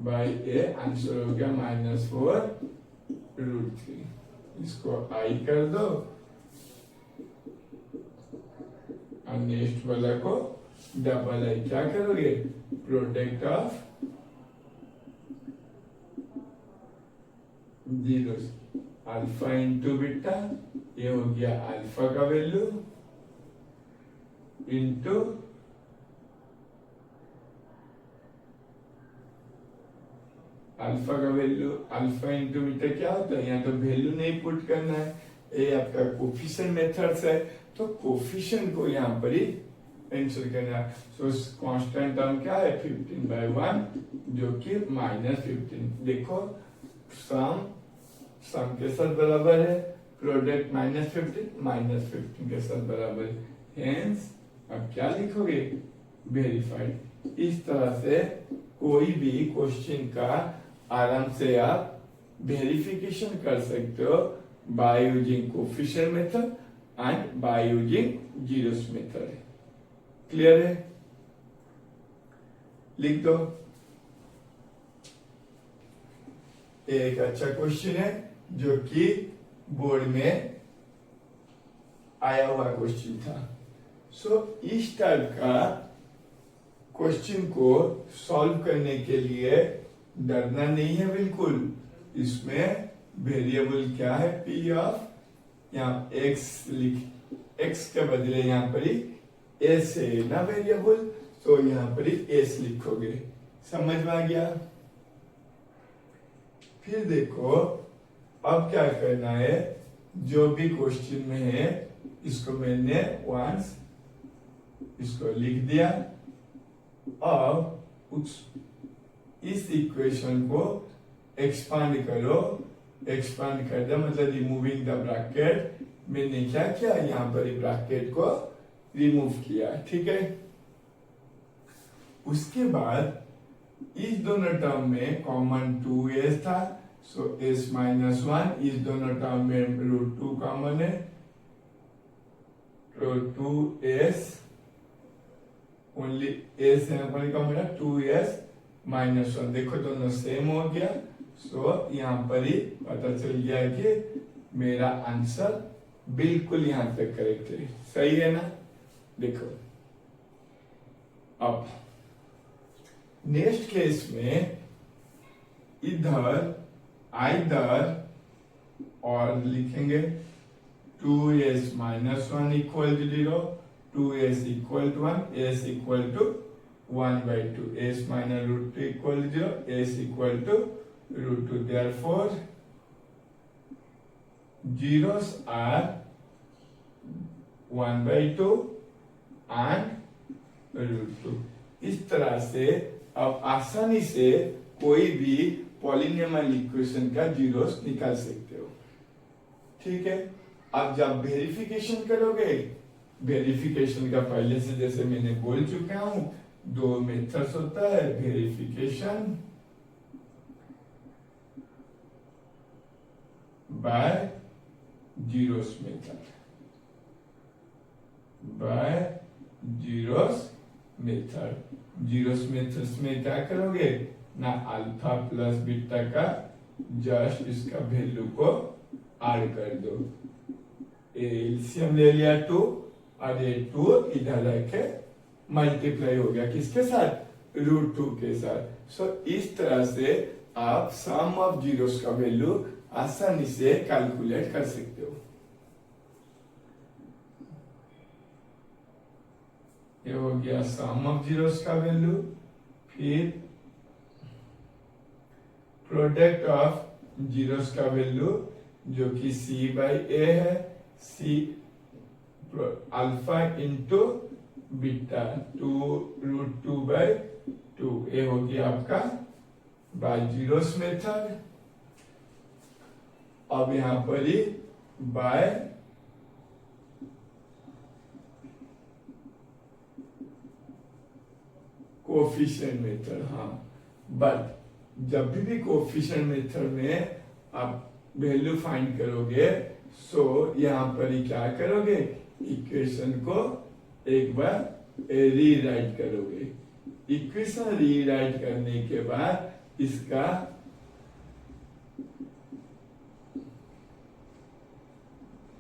बाई ए, आंसर हो गया -4√3। इसको आई कर दो और नेक्स्ट वाला को डबल आई। क्या करोगे, product of zeros, alpha into beta, ये हो गया अल्फा का वैल्यू इंटू अल्फा का वैल्यू, अल्फा इंटू बीटा क्या होता है, यहाँ तो वैल्यू नहीं पुट करना है, ये आपका कोफिशिएंट मेथड्स है, तो कोफिशिएंट को यहाँ पर ही आंसर करना है। सो कांस्टेंट टर्म क्या है 15/1 जो कि -15। देखो सम के साथ बराबर है, प्रोडक्ट -15 के साथ बराबर है, हेंस अब क्या लिखोगे, वेरीफाइड। इस तरह से कोई भी क्वेश्चन का आराम से आप वेरिफिकेशन कर सकते हो by using coefficient method and bye using zeros method. Clear है, लिख दो। एक अच्छा क्वेश्चन है जो कि बोर्ड में आया हुआ क्वेश्चन था। सो इस टाइप का क्वेश्चन को सॉल्व करने के लिए डरना नहीं है बिल्कुल। इसमें वेरिएबल क्या है, पी ऑफ, यहाँ एक्स के बदले यहाँ पर ही एस है ना वेरिएबल, तो यहाँ पर ही एस लिखोगे। समझ में आ गया। फिर देखो अब क्या करना है, जो भी क्वेश्चन में है इसको मैंने वंस इसको लिख दिया। अब इस इक्वेशन को एक्सपांड करो, एक्सपांड कर दिया मतलब रिमूविंग द ब्रैकेट। मैंने क्या किया, यहाँ पर ब्रैकेट को रिमूव किया, ठीक है। उसके बाद इस दोनों टर्म में कॉमन 2s था, सो s-1, इस दोनों टर्म में √2 कॉमन है, तो 2s ओनली s यहाँ पर कॉमन है, 2s-1। देखो दोनों सेम हो गया, सो यहाँ पर ही पता चल गया कि मेरा आंसर बिल्कुल यहाँ तक करेक्ट है। सही है ना। देखो अब नेक्स्ट केस में इधर आइदर और लिखेंगे 2s-1 equal to 0, 2s equal to 1, s equal to 1/2, s minus √2 equal to 0, s equal to √2। therefore zeros are 1/2 and √2। इस तरह से अब आसानी से कोई भी पॉलिनोमियल इक्वेशन का जीरोस निकाल सकते हो, ठीक है। अब जब वेरिफिकेशन करोगे, वेरिफिकेशन का पहले से जैसे मैंने बोल चुका हूं, दो मेथड्स होता है, verification by zeros method, by zeros method. Zeros methods में क्या करोगे ना, अल्फा प्लस बीटा का जस्ट इसका वैल्यू को ऐड कर दो। एलसीएम ले लिया 2 और ये 2 इधर रखे मल्टीप्लाई हो गया किसके साथ, √2 के साथ। सो इस तरह से आप सम ऑफ जीरोस का वैल्यू आसानी से कैलकुलेट कर सकते हो। ये हो गया सम ऑफ जीरोस का वैल्यू। फिर प्रोडक्ट ऑफ जीरोस का वैल्यू जो कि सी बाई ए है, सी अल्फा इंटू बीटा 2√2/2 ये हो गया आपका बाय जीरोस मेथड। अब यहां पर ही बाय कोफिशिएंट मेथड। हाँ, बट जब भी कोफिशिएंट मेथड में आप वैल्यू फाइंड करोगे सो यहां पर ही क्या करोगे, इक्वेशन को एक बार रीराइट करोगे। इक्वेशन रीराइट करने के बाद इसका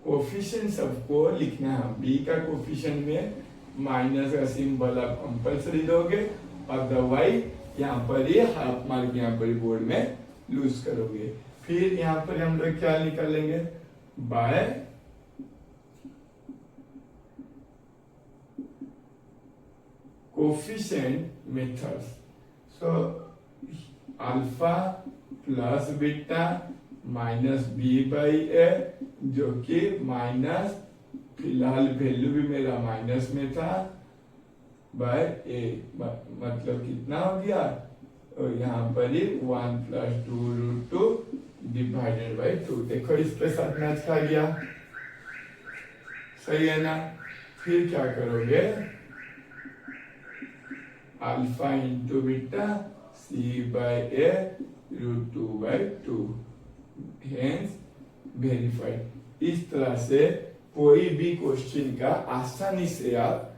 कोफिशिएंट सबको लिखना है। बी का कोफिशिएंट में माइनस का सिंबल आप कंपल्सरी दोगे, अदरवाइज यहाँ पर ये हाफ मार्क यहाँ पर बोर्ड में लूज करोगे। फिर यहाँ पर हम लोग क्या निकालेंगे, by coefficient methods. So alpha plus beta minus b by a, जो कि माइनस फिलहाल वैल्यू भी मेरा माइनस में था, बाय ए, मतलब कितना हो गया, और यहाँ पर ही 1 + 2√2 डिवाइडेड बाई 2। देखो इसके साथ मैच खा गया, सही है ना। फिर क्या करोगे, alpha into beta C by a √2/2 hence verified. इस तरह से कोई भी क्वेश्चन का आसानी से आप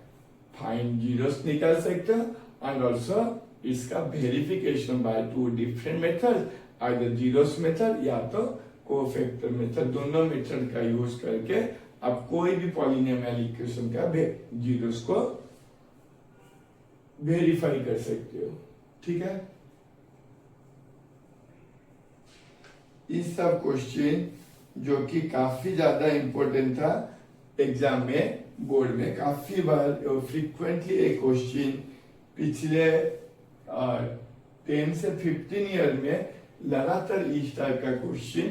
फाइंड जीरोस निकाल सकते हो एंड ऑल्सो इसका verification bye 2 different method, either zeros method या तो कोफैक्टर मेथड। दोनों मेथड का यूज करके आप कोई भी पॉलिनोमियल इक्वेशन का जीरोस को वेरीफाई कर सकते हो, ठीक है। इस सब क्वेश्चन जो कि काफी ज्यादा इंपॉर्टेंट था एग्जाम में, बोर्ड में काफी बार फ्रीक्वेंटली एक क्वेश्चन पिछले 10 से 15 ईयर में लगातार इस टाइप का क्वेश्चन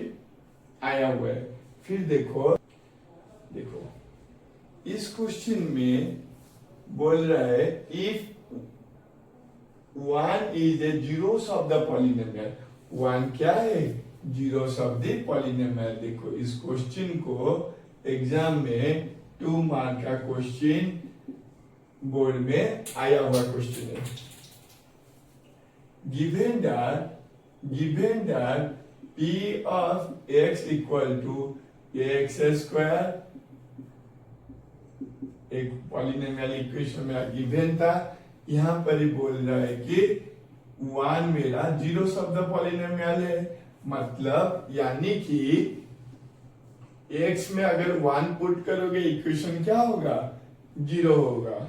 आया हुआ है। फिर देखो इस क्वेश्चन में बोल रहा है if 1 is a zeros of the polynomial, 1 क्या है, जीरोस ऑफ द पॉलिनोमियल। देखो इस क्वेश्चन को एग्जाम में 2 मार्क का क्वेश्चन बोर्ड में आया हुआ क्वेश्चन है। Given that p of x equal to ax², एक पॉलिनोमियल इक्वेशन मेरा गिवन था, यहां पर ही बोल रहा है कि 1 मेरा जीरोस ऑफ द पॉलिनोमियल है, मतलब यानी कि x में अगर 1 पुट करोगे इक्वेशन क्या होगा, 0 होगा।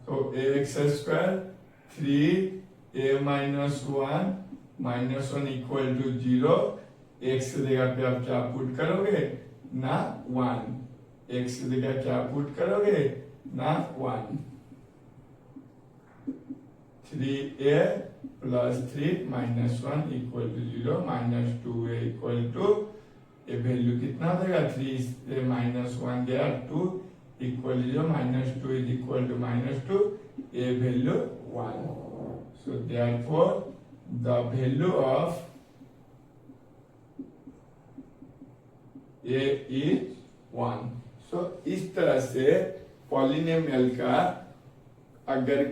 तो ax² 3a - 1 equal to 0। x की जगह पे आप क्या पुट करोगे ना 1, x की जगह क्या पुट करोगे ना 1। 3a + 3 - 1 equal to 0, -2a equal to, ये वैल्यू कितना देगा, 3 - 1 गया 2 equal to -2 is equal to -2, ये value 1। So therefore the value of a is 1। So इस तरह से पॉलिनोमियल का अगर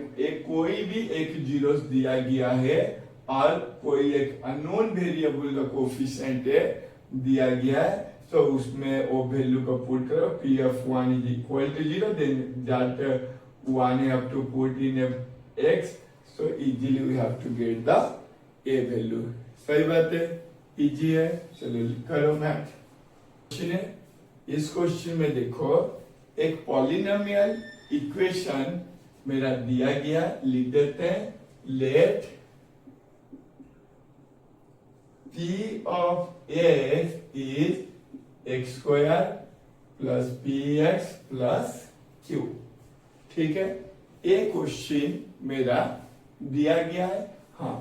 कोई भी एक जीरोस दिया गया है और कोई एक अननोन वेरिएबल का कोफिशिएंट दिया गया है, तो उसमें वो वैल्यू को पुट करो, p of 1 is equal to 0, then that 1 you have to put in x, so easily we have to get the a value। सही बात है, इजी है। चलो करो मैथ। क्वेश्चन है, इस क्वेश्चन में देखो एक पॉलिनोमियल इक्वेशन मेरा दिया गया, लिख देते हैं, late p of x is x² plus px plus q, ठीक है। ये क्वेश्चन मेरा दिया गया है। हाँ,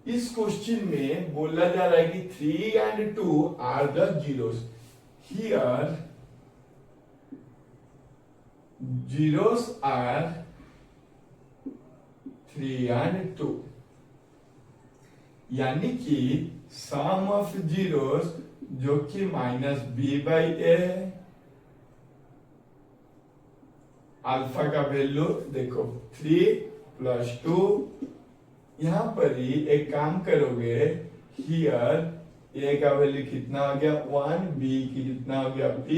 इस क्वेश्चन में बोला जा रहा है कि 3 and 2 are the zeros. Here zeros are 3 and 2, यानी कि सम ऑफ जीरोस जो कि माइनस बी बाई ए है, अल्फा का वैल्यू देखो 3 + 2, यहां पर ही एक काम करोगे, हियर ए का वैल्यू कितना हो गया 1, बी की कितना हो गया p,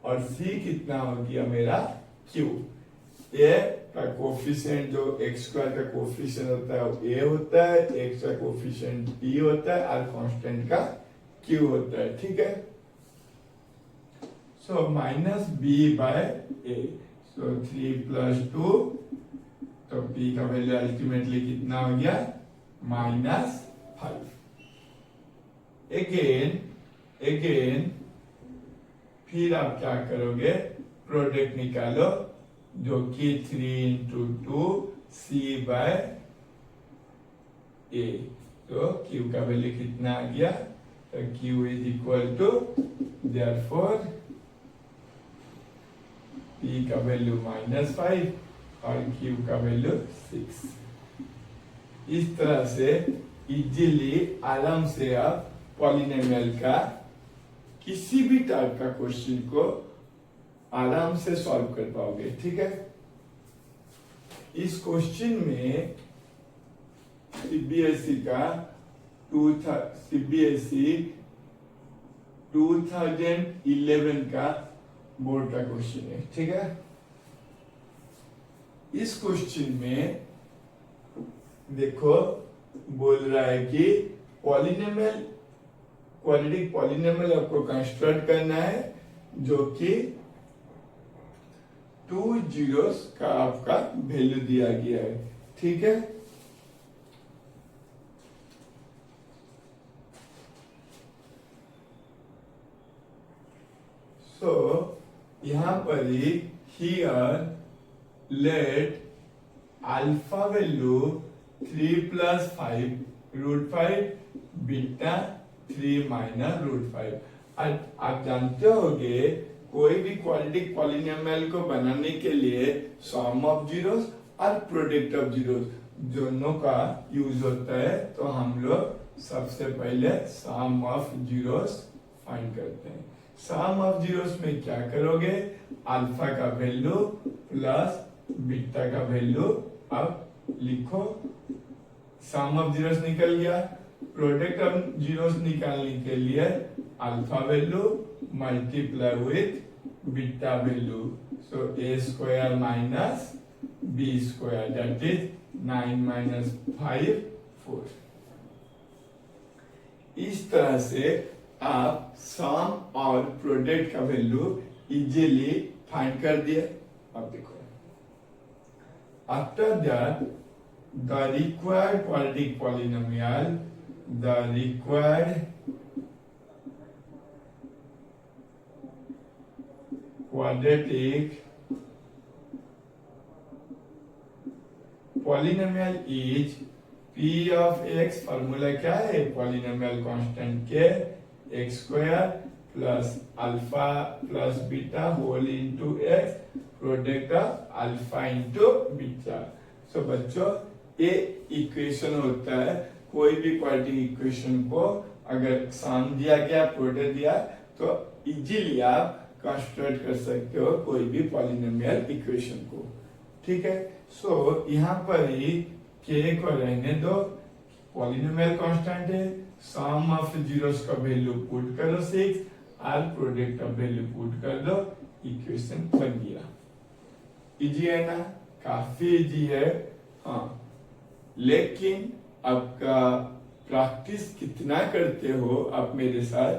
और c कितना हो गया मेरा q। ए का कोफिशिएंट जो x² का कोफिशिएंट होता है वो a होता है, x का कोफिशिएंट p होता है, और कांस्टेंट का q होता है। ठीक है, so minus b by a, so 3 + 2, तो p का वैल्यू अल्टीमेटली कितना हो गया -5। अगेन फिर आप क्या करोगे, प्रोडक्ट निकालो जो कि 3 × 2 c बाय a, तो q का वैल्यू कितना आ गया, तो q is equal to, therefore p का वैल्यू -5 और q का वैल्यू 6। इस तरह से इजीली आराम से आप पॉलिनोमियल का किसी भी टाइप का क्वेश्चन को आराम से सॉल्व कर पाओगे। ठीक है, इस क्वेश्चन में सीबीएसई का 2011 का बोर्ड का क्वेश्चन है। ठीक है, इस क्वेश्चन में देखो बोल रहा है कि पॉलिनोमियल, क्वाड्रेटिक पॉलिनोमियल आपको कंस्ट्रक्ट करना है जो कि 2 जीरोस का आपका वैल्यू दिया गया है। ठीक है, सो यहां पर ही here let alpha value 3 + 5 √5, beta 3 - √5। आप जानते होंगे कोई भी क्वाड्रेटिक पॉलिनोमियल को बनाने के लिए सम ऑफ जीरोस और प्रोडक्ट ऑफ जीरोस दोनों का यूज होता है। तो हम लोग सबसे पहले सम ऑफ जीरोस फाइंड करते हैं। सम ऑफ जीरोस में क्या करोगे, अल्फा का वैल्यू प्लस बीटा का वैल्यू अब लिखो, सम ऑफ जीरोस निकल गया। प्रोडक्ट ऑफ जीरोस निकालने के लिए alpha value multiply with beta value, so a² - b², that is 9 - 5 4। इस तरह से आप सम और प्रोडक्ट का वैल्यू इजीली फाइंड कर दिए। अब देखो, after that the required quadratic polynomial, the required quadratic polynomial is p of x, formula क्या है पॉलिनोमियल कांस्टेंट के x² plus alpha plus beta whole into x, product of alpha into beta. सो बच्चों ये इक्वेशन होता है, कोई भी क्वाड्रेटिक इक्वेशन को अगर सम दिया गया प्रोडक्ट दिया तो इजीली आप कंस्ट्रक्ट कर सकते हो कोई भी पॉलिनोमियल इक्वेशन को। ठीक है, सो यहाँ पर ही k को रहने दो, पॉलिनोमियल कांस्टेंट है, सम ऑफ जीरोस का वैल्यू पुट करो 6 और प्रोडक्ट का वैल्यू पुट कर दो, इक्वेशन बन गया। इजी है ना, काफी इजी है। हाँ, लेकिन आपका प्रैक्टिस कितना करते हो आप मेरे साथ,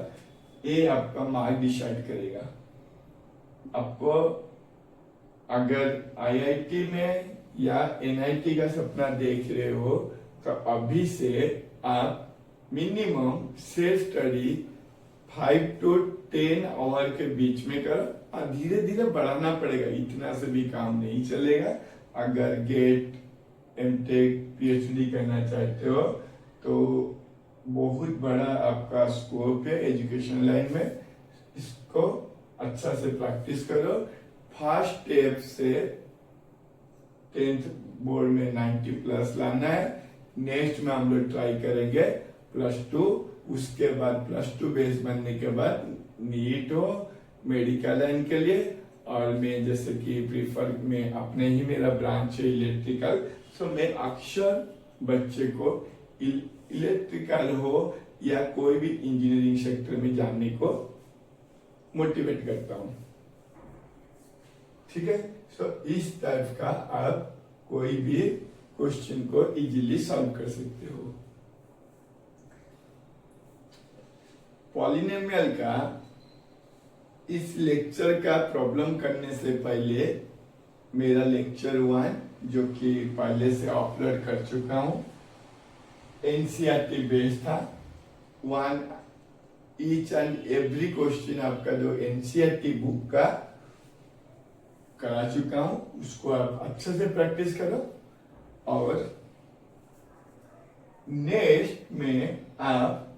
ये आपका मार्क डिसाइड करेगा। आपको अगर आईआईटी में या एनआईटी का सपना देख रहे हो तो अभी से आप minimum self study 5 to 10 hour के बीच में करो, और धीरे धीरे बढ़ाना पड़ेगा, इतना से भी काम नहीं चलेगा। अगर गेट एमटेक पीएचडी करना चाहते हो तो बहुत बड़ा आपका स्कोप है एजुकेशन लाइन में, इसको अच्छा से प्रैक्टिस करो। फर्स्ट स्टेप से 10th बोर्ड में 90 प्लस लाना है। नेक्स्ट में हम लोग ट्राई करेंगे +2, उसके बाद +2 बेस बनने के बाद नीट हो मेडिकल लाइन के लिए, और मैं जैसे कि प्रीफर में अपने ही मेरा ब्रांच है इलेक्ट्रिकल, सो मैं अक्सर बच्चे को इलेक्ट्रिकल हो या कोई भी इंजीनियरिंग सेक्टर में जाने को मोटिवेट करता हूँ। ठीक है, सो इस टाइप का आप कोई भी क्वेश्चन को इजीली सॉल्व कर सकते हो। पॉलिनोमियल का इस लेक्चर का प्रॉब्लम करने से पहले मेरा लेक्चर 1 जो कि पहले से अपलोड कर चुका हूं, एनसीईआरटी बेस्ड था। 1 ईच एंड एवरी क्वेश्चन आपका जो एनसीईआरटी बुक का करा चुका हूं, उसको आप अच्छे से प्रैक्टिस करो। और नेक्स्ट में आप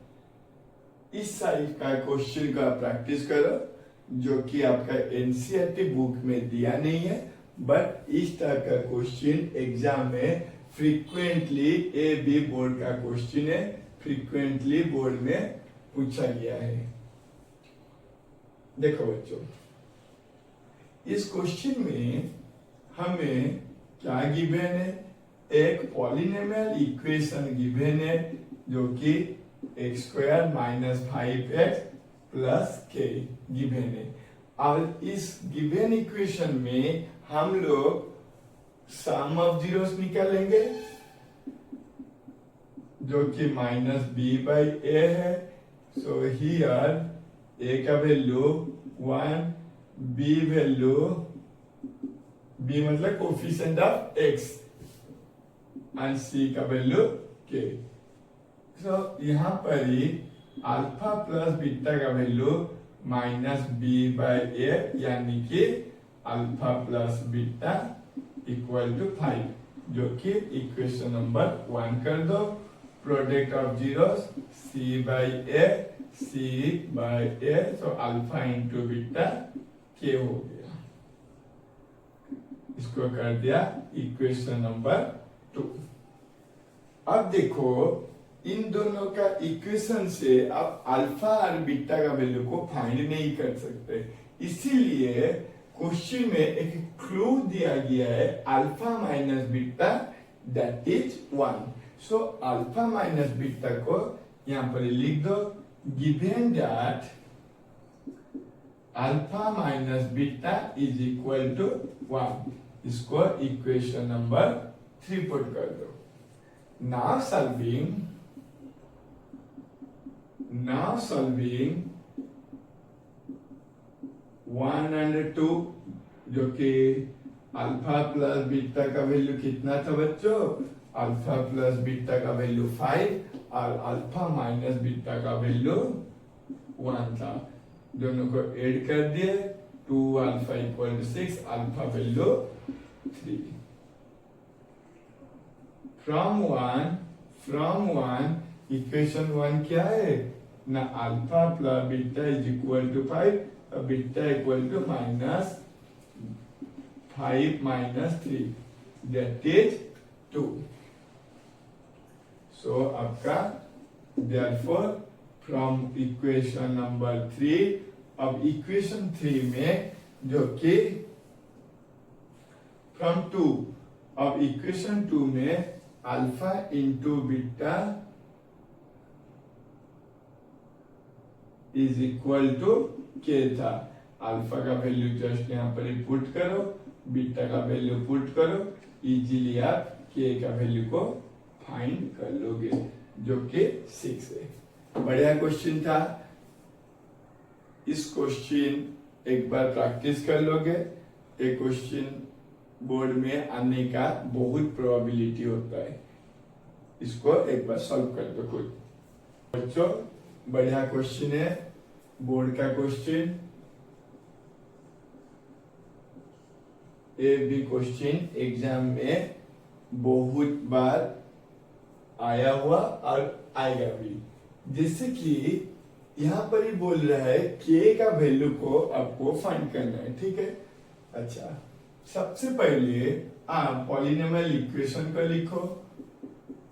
इस साइड का क्वेश्चन का प्रैक्टिस करो जो कि आपका एनसीईआरटी बुक में दिया नहीं है, बट इस टाइप का क्वेश्चन एग्जाम में फ्रीक्वेंटली AB बोर्ड का क्वेश्चन है, फ्रीक्वेंटली बोर्ड में पूछा गया है। देखो बच्चों, इस क्वेश्चन में हमें क्या गिवन है, एक पॉलिनोमियल इक्वेशन गिवन है जो कि x² - 5x + k गिवन है। और इस गिवन इक्वेशन में हम लोग सम ऑफ जीरोस निकालेंगे जो कि -b/a है। सो हियर a का वैल्यू 1, b वैल्यू, b मतलब coefficient of x, and c का वैल्यू k। सो यहाँ पर ही अल्फा प्लस बीटा का वैल्यू -b/a, यानी कि अल्फा प्लस बीटा = 5, जो कि इक्वेशन नंबर 1 कर दो। Product of zeros c/a, c/a, तो अल्फा इंटू बीटा k हो गया। इसको कर दिया इक्वेशन नंबर 2। अब देखो, इन दोनों का इक्वेशन से आप अल्फा और बीटा का वैल्यू को फाइंड नहीं कर सकते, इसीलिए क्वेश्चन में एक क्लू दिया गया है alpha minus beta that is 1। So alpha minus beta को यहां पर लिख दो, given that alpha minus beta = 1। इसको इक्वेशन नंबर 3 पुट कर दो। Now solving 1 and 2, जो कि अल्फा प्लस बीटा का वैल्यू कितना था बच्चों, अल्फा प्लस बीटा का वैल्यू 5 और अल्फा माइनस बीटा का वैल्यू 1 था। दोनों को ऐड कर दिए, 2 alpha = 6, alpha value 3। From one equation 1 क्या है ना, alpha plus beta = 5, beta -5 - 3 that is 2। सो आपका देयरफॉर फ्रॉम इक्वेशन नंबर 3, अब इक्वेशन 3 में जो कि फ्रॉम 2, अब इक्वेशन 2 में अल्फा इंटू बीटा = k था। अल्फा का वैल्यू जस्ट यहाँ पर पुट करो, बीटा का वैल्यू पुट करो, इजीली आप k का वैल्यू को फाइंड कर लोगे जो कि 6 है। बढ़िया क्वेश्चन था। इस क्वेश्चन एक बार प्रैक्टिस कर लोगे, एक क्वेश्चन बोर्ड में आने का बहुत प्रोबेबिलिटी होता है। इसको एक बार सॉल्व कर दो खुद। बच्चों, बढ़िया क्वेश्चन है, बोर्ड का क्वेश्चन। AB क्वेश्चन एग्जाम में बहुत बार आया हुआ और आएगा भी। जैसे कि यहाँ पर ही बोल रहा है के का वैल्यू को आपको फाइंड करना है, ठीक है। अच्छा, सबसे पहले आप पॉलिनोमियल इक्वेशन को लिखो।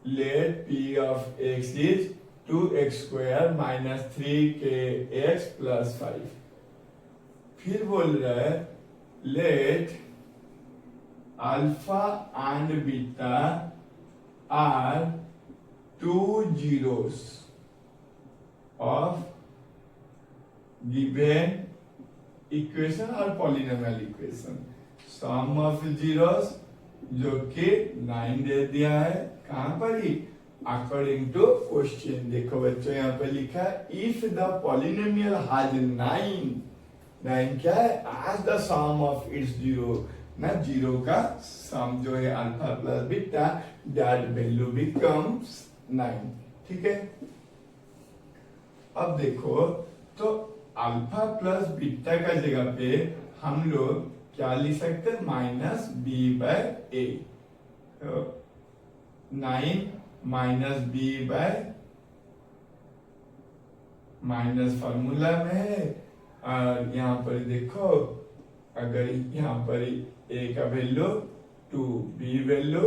Let p of x is 2x square minus 3kx plus 5। फिर बोल रहा है let alpha and beta are two zeros of given equation और polynomial equation. Sum of zeros जो कि 9 दे दिया है, कहां पर ही अकॉर्डिंग टू क्वेश्चन। देखो बच्चों यहाँ पे लिखा है इफ द पॉलिनोमियल हैज 9 क्या है, as the sum of its zero, ना जीरो का सम जो है alpha plus beta, that value becomes 9, ठीक है। अब देखो तो अल्फा प्लस बीटा का जगह पे हम लोग क्या लिख सकते हैं, minus b by a. 9 minus b by minus formula में है, और यहाँ पर देखो अगर यहाँ पर ए का value 2, b value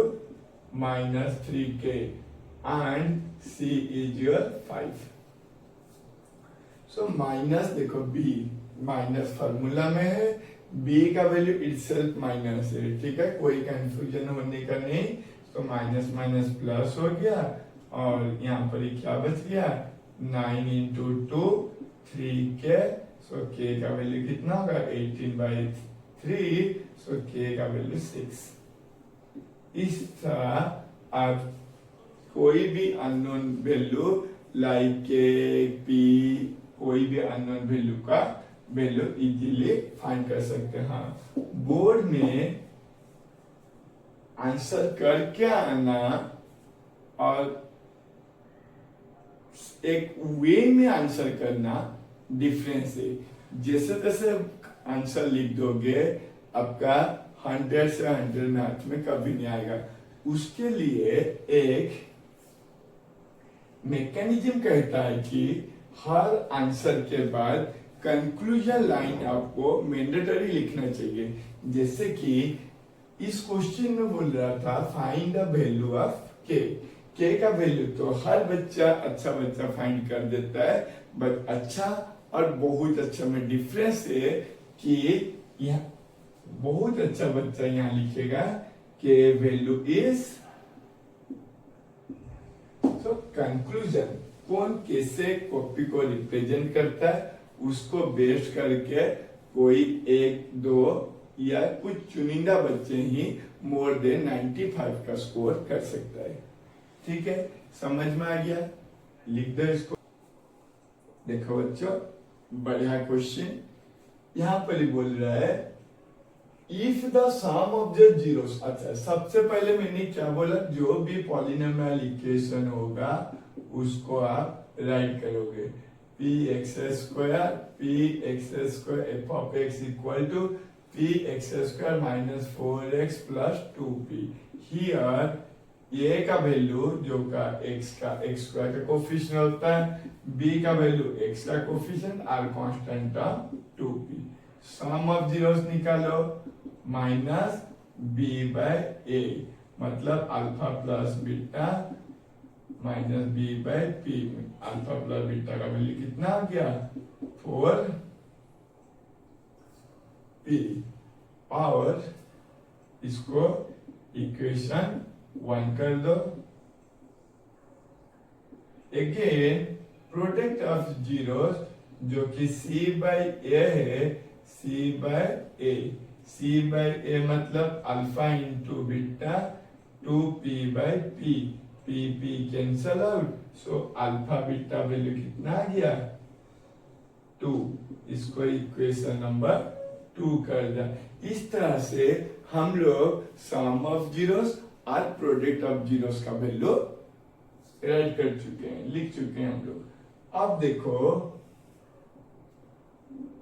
minus 3k and c is your 5। So minus देखो बी माइनस फॉर्मूला में है, बी का वैल्यू इटसेल्फ माइनस है, ठीक है, कोई कंफ्यूजन होने का नहीं। तो माइनस माइनस प्लस हो गया, और यहाँ पर क्या बच गया, 9 इंटू 2 3k। सो k का वैल्यू कितना होगा, 18/3। सो k का वैल्यू 6। इस तरह आप कोई भी अननोन वैल्यू लाइक के पी, कोई भी अननोन वैल्यू का वैल्यू इजीली फाइंड कर सकते हैं। हाँ, बोर्ड में आंसर करके आना और एक वे में आंसर करना डिफरेंस है। जैसे तैसे आंसर लिख दोगे आपका 100 से 100 मैथ में कभी नहीं आएगा। उसके लिए एक मैकेनिज्म कहता है कि हर आंसर के बाद कंक्लूजन लाइन आपको मैंडेटरी लिखना चाहिए। जैसे कि इस क्वेश्चन में बोल रहा था फाइंड द वैल्यू ऑफ के का वैल्यू तो हर बच्चा अच्छा बच्चा फाइंड कर देता है, बट अच्छा और बहुत अच्छा में डिफरेंस है कि यह बहुत अच्छा बच्चा यहाँ लिखेगा के वैल्यू इज, तो कंक्लूजन कौन कैसे कॉपी को रिप्रेजेंट करता है उसको बेस करके कोई एक दो या कुछ चुनिंदा बच्चे ही मोर देन 95 का स्कोर कर सकता है। ठीक है, समझ में आ गया, लिख दो इसको। देखो बच्चों, बढ़िया क्वेश्चन। यहां पर ही बोल रहा है if the sum of the zeros. अच्छा, सबसे पहले मैंने क्या बोला, जो भी पॉलिनोमियल इक्वेशन होगा उसको आप राइट करोगे। P x square f of x equal to p x square minus 4x plus 2p। Here a का वैल्यू जो का एक्स स्क्वायर का कोफिशिएंट होता है, बी का वैल्यू एक्स का कोफिशिएंट और constant term 2p। Sum of zeros निकालो, माइनस बी बाय ए, मतलब alpha plus beta minus b by p. Alpha plus beta का वैल्यू कितना आ गया, 4p। और इसको इक्वेशन 1 कर दो। अगेन प्रोडक्ट ऑफ जीरोस जो कि c बाय a है, c बाय a मतलब alpha into beta 2p by p। p cancel out, so alpha beta value कितना आ गया, 2। इसको इक्वेशन नंबर 2 कर दिया। इस तरह से हम लोग सम ऑफ जीरोस और प्रोडक्ट ऑफ जीरोस का वैल्यू राइट कर चुके हैं, लिख चुके हैं हम लोग। अब देखो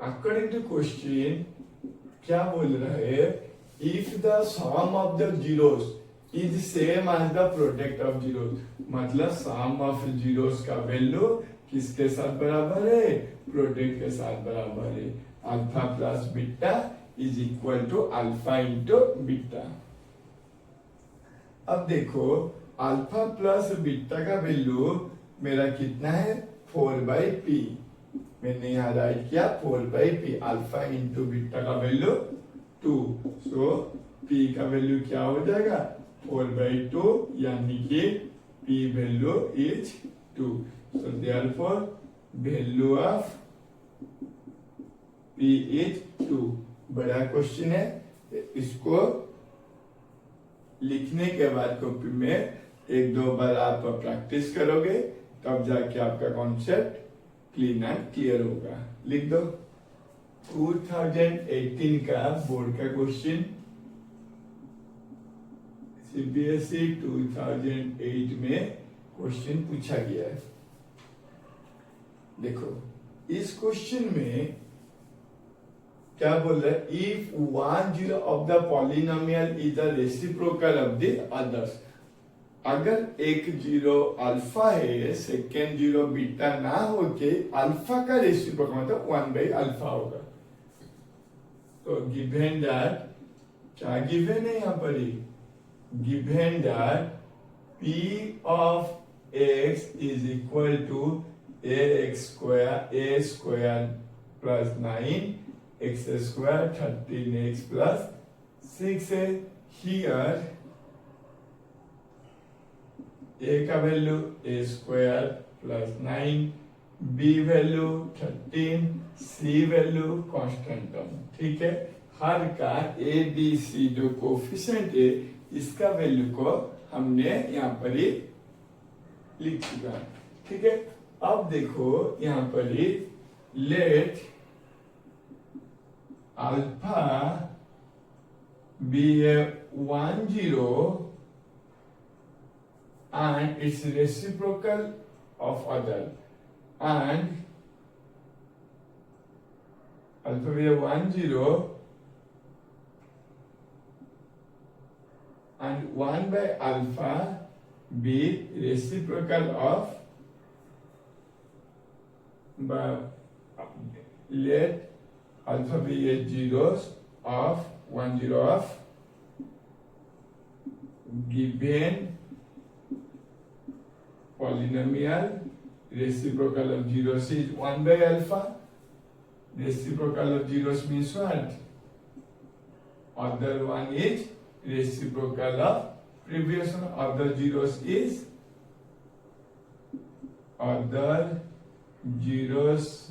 अकॉर्डिंग टू क्वेश्चन क्या बोल रहा है, if the sum of the zeros is same as the product of zeros, मतलब सम ऑफ जीरोस का वैल्यू किसके साथ बराबर है, प्रोडक्ट के साथ बराबर है। Alpha plus beta is equal to alpha into beta. अब देखो अल्फा प्लस बीटा का वैल्यू मेरा कितना है, 4/p। मैंने यहाँ राइट किया 4/p, अल्फा इंटू बीटा का वैल्यू 2, सो p का वैल्यू क्या हो जाएगा 4/2, यानी कि p value is 2। So therefore value of p is 2। बड़ा क्वेश्चन है, इसको लिखने के बाद कॉपी में एक दो बार आप प्रैक्टिस करोगे तब जाके आपका कॉन्सेप्ट क्लीन एंड क्लियर होगा। लिख दो 2018 का बोर्ड का क्वेश्चन, सीबीएसई 2008 में क्वेश्चन पूछा गया है। देखो इस क्वेश्चन में क्या बोल रहा है, if one zero of the polynomial is the reciprocal of the others. अगर एक जीरो अल्फा है, सेकेंड जीरो बीटा ना होके अल्फा का रेसिप्रोकल मतलब 1/अल्फा होगा। तो गिवन दैट, क्या गिवन है यहाँ पर, given that p of x is equal to ax square plus 9 x square 13x plus 6 है। here a का value a square plus 9, b value 13, c value constant term. ठीक है, हर का a b c जो कोफिशिएंट है इसका वैल्यू को हमने यहाँ पर ही लिख चुका। ठीक है, अब देखो यहाँ पर ही let alpha B a 1 0 and its reciprocal of other, and alpha be 1 0 and 1/alpha be reciprocal of, let alpha be a zeros of 1 0 of given polynomial, reciprocal of zeros is 1/alpha. Reciprocal of zeros means what? Other one is reciprocal of previous one. Other zeros is other zeros,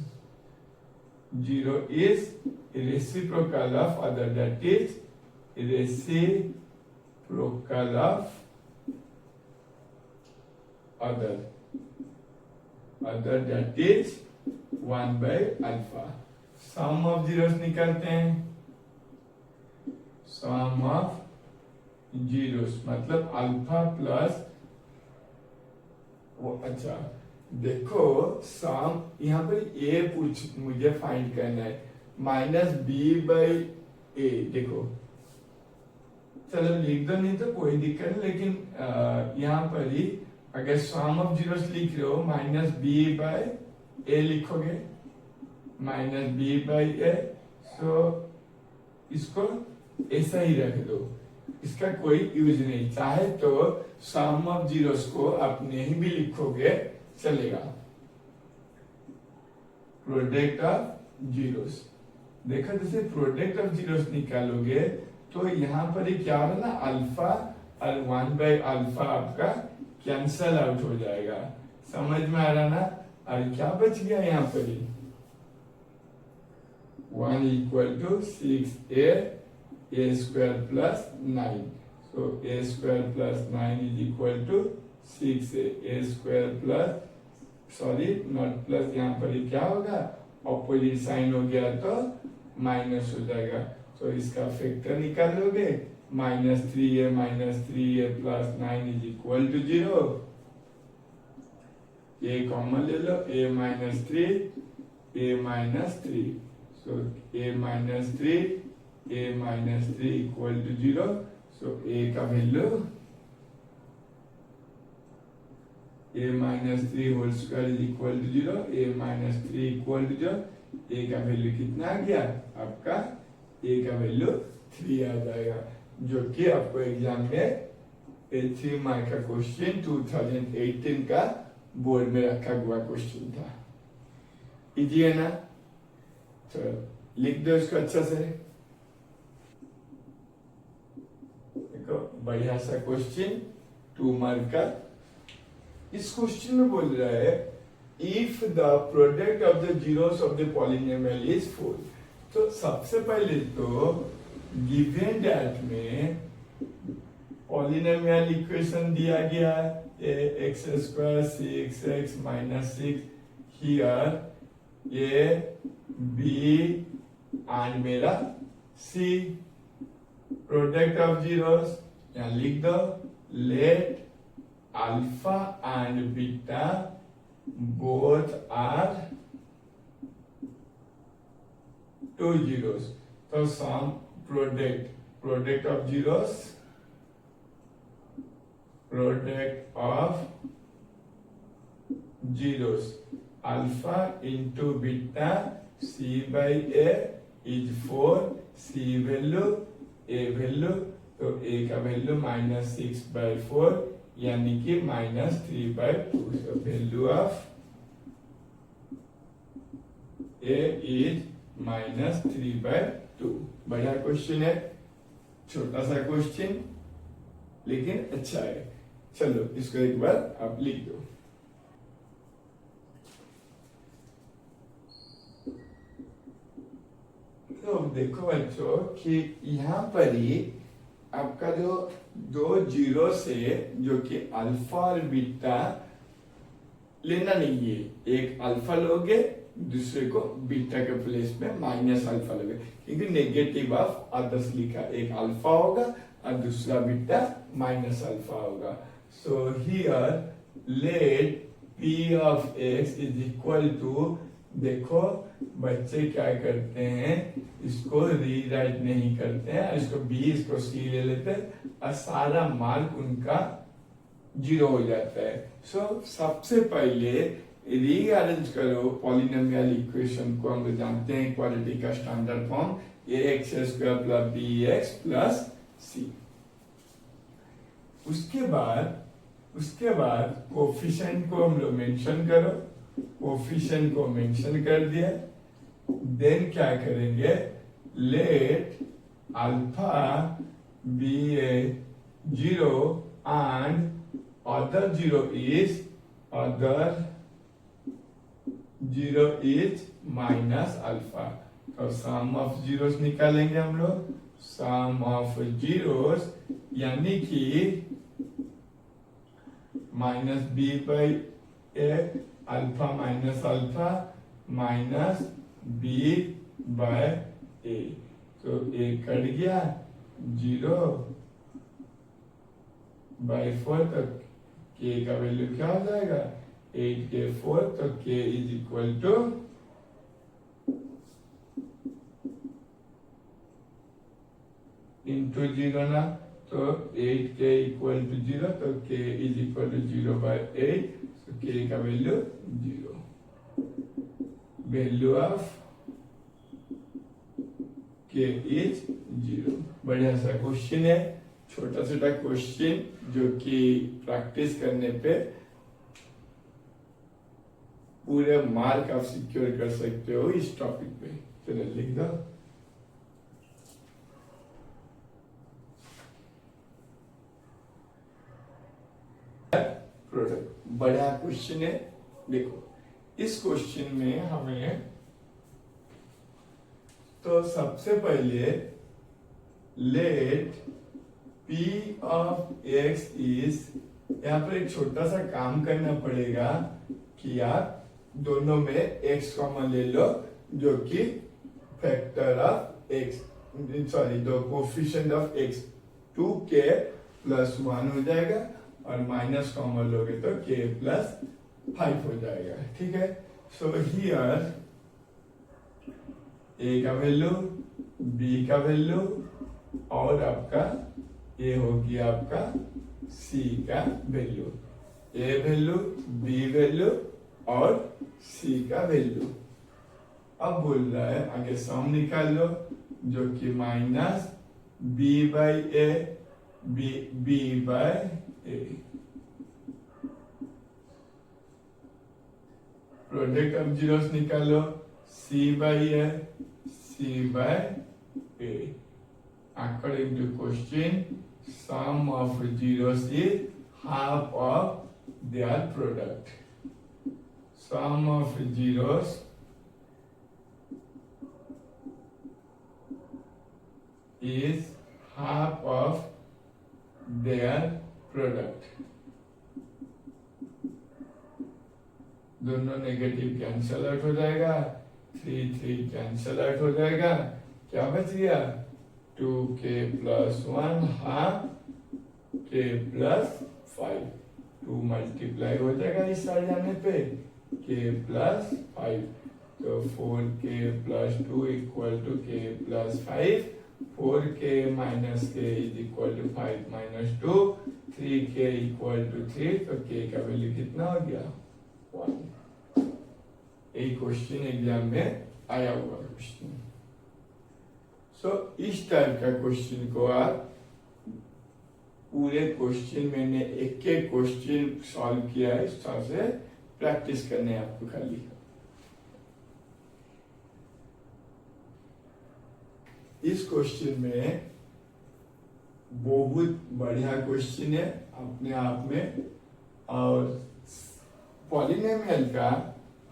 zero is reciprocal of other, that is reciprocal of other that is 1/alpha। Sum of zeros निकालते हैं, सम ऑफ जीरोस मतलब अल्फा प्लस वो, अच्छा देखो सम यहाँ पर ए मुझे फाइंड करना है, -b/a। देखो चलो लिख दो, नहीं तो कोई दिक्कत नहीं, लेकिन यहाँ पर ही अगर सम ऑफ जीरोस लिख रहे हो -b/a लिखोगे, -b/a, सो इसको ऐसा ही रख दो, इसका कोई यूज नहीं। चाहे तो सम ऑफ जीरोस को अपने ही भी लिखोगे चलेगा। प्रोडक्ट ऑफ जीरोस, देखो जैसे प्रोडक्ट ऑफ जीरोस निकालोगे तो यहाँ पर ही क्या होगा ना, अल्फा और 1/अल्फा आपका कैंसल आउट हो जाएगा। समझ में आ रहा ना? और क्या बच गया यहाँ पर ही, 1 = 6a square plus 9। so a square plus 9 = 6a square plus, sorry not plus, यहाँ पर ही क्या होगा, ऑपोजिट साइन हो गया तो माइनस हो जाएगा। तो इसका फैक्टर निकाल लोगे, -3a plus 9 = 0। a कॉमन ले लो, a - 3 so a - 3 = 0। so a का value a minus 3 whole square is equal to 0, a minus 3 equal to 0, a का वैल्यू कितना आ गया आपका, a का वैल्यू 3 आ जाएगा, जो कि आपको एग्जाम में 3 मार्क का क्वेश्चन 2018 का बोर्ड में रखा हुआ क्वेश्चन था। इजी है ना? चलो लिख दो इसको अच्छा से। देखो बढ़िया सा क्वेश्चन 2 मार्क का। इस क्वेश्चन में बोल रहा है if the product of the zeros of the polynomial is 4। तो सबसे पहले तो गिवन दैट में पॉलिनोमियल इक्वेशन दिया गया है x square 6x minus 6 here a b and मेरा सी, प्रोडक्ट ऑफ जीरोस यहाँ लिख दो, let alpha and beta both are 2 zeros. तो sum product of zeros, product of zeros alpha into beta C by a is 4, c value A value, तो ए का वैल्यू माइनस 6/4 यानी कि minus 3/2। so value of A is minus 3/2। बड़ा क्वेश्चन है, छोटा सा क्वेश्चन लेकिन अच्छा है। चलो इसको एक बार आप लिख दो। तो देखो बच्चों कि यहाँ पर ही आपका जो 2 जीरो से जो कि अल्फा और बीटा लेना नहीं है, एक अल्फा लोगे दूसरे को बीटा के प्लेस में माइनस अल्फा लोगे, क्योंकि नेगेटिव ऑफ अदर्स लिखा, एक अल्फा होगा और दूसरा बीटा माइनस अल्फा होगा। So here let p of x is equal to, देखो बच्चे क्या करते हैं इसको रीराइट नहीं करते हैं, इसको b इसको c ले लेते हैं और सारा मार्क उनका 0 हो जाता है। सो सबसे पहले रीअरेंज करो पॉलिनोमियल इक्वेशन को, हम लोग जानते हैं इक्वालिटी का standard form ax² plus bx plus c। उसके बाद कोफिशिएंट को हम लोग मेंशन करो, कोफिशिएंट को मेंशन कर दिया, देन क्या करेंगे, let alpha B a 0 and other 0 is minus alpha. तो सम ऑफ जीरोस निकालेंगे हम लोग, सम ऑफ जीरोस यानी कि minus b by a alpha minus alpha minus b by a, तो ए कट गया 0/4, तो के का वैल्यू क्या हो जाएगा 8k4, तो k is equal two into 0 ना, तो 8k इक्वल टू 0, तो k इज इक्वल टू 0/8, तो k का value 0। Value of k is 0। बढ़िया सा क्वेश्चन है, छोटा छोटा क्वेश्चन जो कि प्रैक्टिस करने पे पूरे मार्क आप सिक्योर कर सकते हो इस टॉपिक पे। चलो लिख दो। प्रोडक्ट बड़ा क्वेश्चन है। देखो इस क्वेश्चन में हमें तो सबसे पहले let p of x is, यहाँ पर एक छोटा सा काम करना पड़ेगा कि आप दोनों में x कॉमन ले लो, जो कि फैक्टर ऑफ x, सॉरी दो कोफिशिएंट ऑफ x 2k + 1 हो जाएगा और माइनस कॉमन लोगे तो k + 5 हो जाएगा। ठीक है, सो हियर a का वैल्यू, b का वैल्यू और आपका a हो गया आपका c का वैल्यू। ए वैल्यू, बी वैल्यू और सी का वैल्यू। अब बोल रहा है आगे सम निकाल लो, जो कि minus b by a, b by a. Product of zeros निकालो, c by a, c by a. According to question, sum of zeros is half of their product. Sum of zeros is half of their product. दोनों नेगेटिव कैंसल आउट हो जाएगा, 3 3 कैंसल आउट हो जाएगा, क्या बच गया 2k plus 1 half k plus 5, 2 multiply हो जाएगा इस साइड जाने पे, k plus 5, तो 4k plus 2 equal to k plus 5, 4k minus k is equal to 5 minus 2, 3k equal to 3, तो k का वैल्यू कितना हो गया 1। एक क्वेश्चन एग्जाम में आया हुआ क्वेश्चन। सो इस टाइप का क्वेश्चन को आप पूरे क्वेश्चन मैंने एक एक क्वेश्चन सॉल्व किया है, इस तरह से प्रैक्टिस करने आपको खाली। इस क्वेश्चन में बहुत बढ़िया क्वेश्चन है अपने आप में, और पॉलिनोमियल का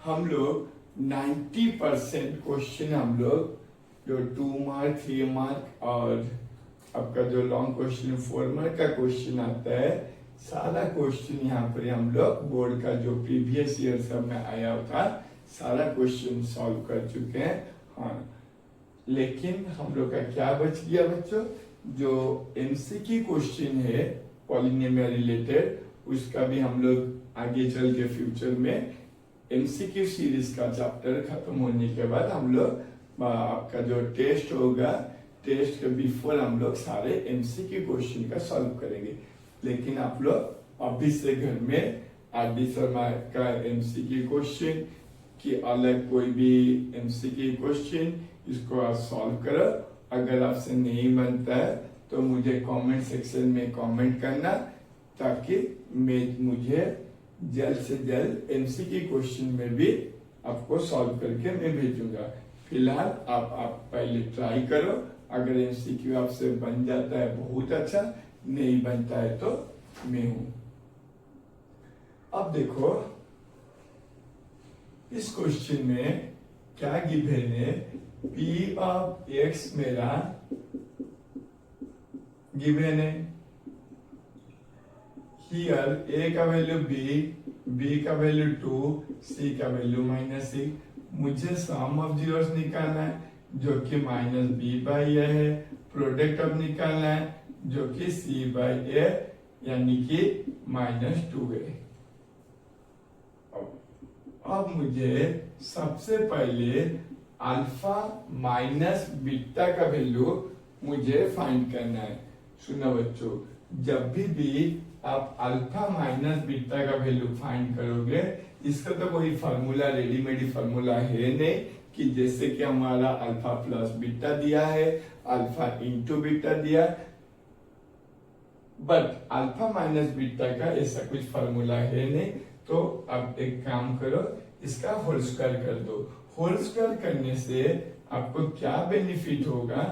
हम लोग 90% क्वेश्चन हम लोग जो 2 मार्क 3 मार्क और आपका जो लॉन्ग क्वेश्चन 4 मार्क का क्वेश्चन आता है, सारा क्वेश्चन यहाँ पर हम लोग बोर्ड का जो प्रीवियस ईयर सब में आया था सारा क्वेश्चन सॉल्व कर चुके हैं। हाँ, लेकिन हम लोग का क्या बच गया बच्चों, जो एमसीक्यू क्वेश्चन है पॉलिनोमियल रिलेटेड, उसका भी हम लोग आगे चल के फ्यूचर में एमसीक्यू सीरीज का चैप्टर खत्म होने के बाद हम लोग आपका जो टेस्ट होगा, टेस्ट के बिफोर हम लोग सारे एमसीक्यू क्वेश्चन का सॉल्व करेंगे। लेकिन आप लोग अभी से घर में आरडी शर्मा का एमसीक्यू क्वेश्चन की अलग कोई भी एमसीक्यू क्वेश्चन इसको आप सॉल्व करो। अगर आपसे नहीं बनता है तो मुझे कमेंट सेक्शन में कमेंट करना, ताकि मुझे जल्द से जल्द एमसीक्यू क्वेश्चन में भी आपको सॉल्व करके मैं भेजूंगा। फिलहाल आप पहले ट्राई करो, अगर एमसीक्यू आपसे बन जाता है बहुत अच्छा, नहीं बनता है तो मैं हूं। अब देखो इस क्वेश्चन में क्या गिवन है, p ऑफ x मेरा गिवन है, हियर a का वैल्यू b का वैल्यू 2, c का वैल्यू -6। मुझे सम ऑफ जीरोस निकालना है जो कि -b/a है, प्रोडक्ट ऑफ निकालना है जो कि c/a यानी कि -2 है। अब मुझे सबसे पहले अल्फा माइनस बीटा का वैल्यू मुझे फाइंड करना है। सुनो बच्चों, जब भी आप अल्फा माइनस बीटा का वैल्यू फाइंड करोगे, इसका तो कोई फार्मूला रेडीमेड फार्मूला है नहीं कि जैसे कि हमारा अल्फा प्लस बीटा दिया है, अल्फा इंटू बीटा दिया, बट अल्फा माइनस बीटा का ऐसा कुछ फार्मूला है नहीं। तो अब एक काम करो, इसका होल स्क्वायर कर दो। होल स्क्वायर करने से आपको क्या बेनिफिट होगा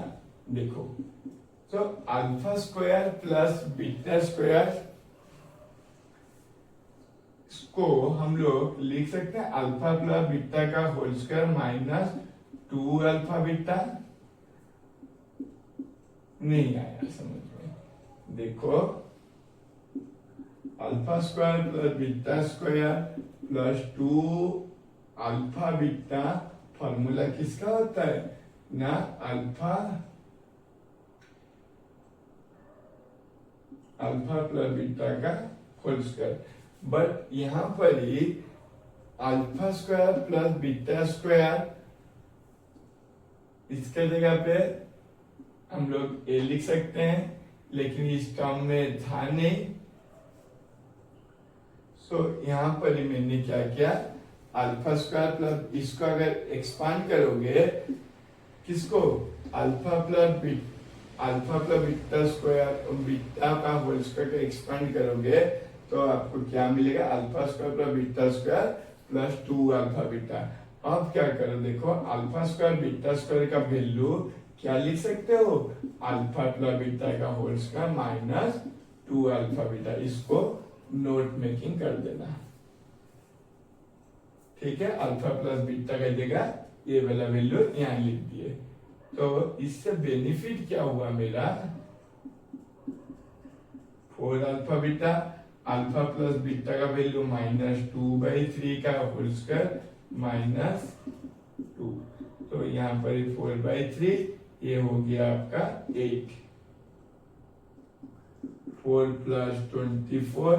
देखो, तो alpha square plus beta square को हम लोग लिख सकते हैं अल्फा प्लस बीटा का होल स्क्वायर -2 अल्फा बीटा। नहीं आया समझ में, देखो alpha square plus beta square plus 2 alpha beta, formula किसका होता है ना, अल्फा प्लस बीटा का होल स्क्वायर। बट यहां पर ही alpha square plus beta square, इसके जगह पे हम लोग ए लिख सकते हैं, लेकिन इस टर्म में था नहीं, तो यहाँ पर ही मैंने क्या किया, अल्फा स्क्वायर प्लस इसको अगर एक्सपांड करोगे, किसको, alpha plus beta square, beta का होल स्क्वायर को एक्सपांड करोगे तो आपको क्या मिलेगा, alpha square plus beta square plus 2 alpha beta. अब क्या करो, देखो अल्फा स्क्वायर बीटा स्क्वायर का वैल्यू क्या लिख सकते हो, अल्फा प्लस बीटा का whole square minus 2 alpha beta. इसको नोट मेकिंग कर देना, ठीक है। अल्फा प्लस बीटा का जगह ये वाला वैल्यू यहाँ लिख दिए। तो इससे बेनिफिट क्या हुआ मेरा, 4 alpha beta, alpha plus beta का वैल्यू -2/3 का होल स्क्वायर -2। तो यहाँ पर 4/3, ये हो गया आपका 8। 4 + 24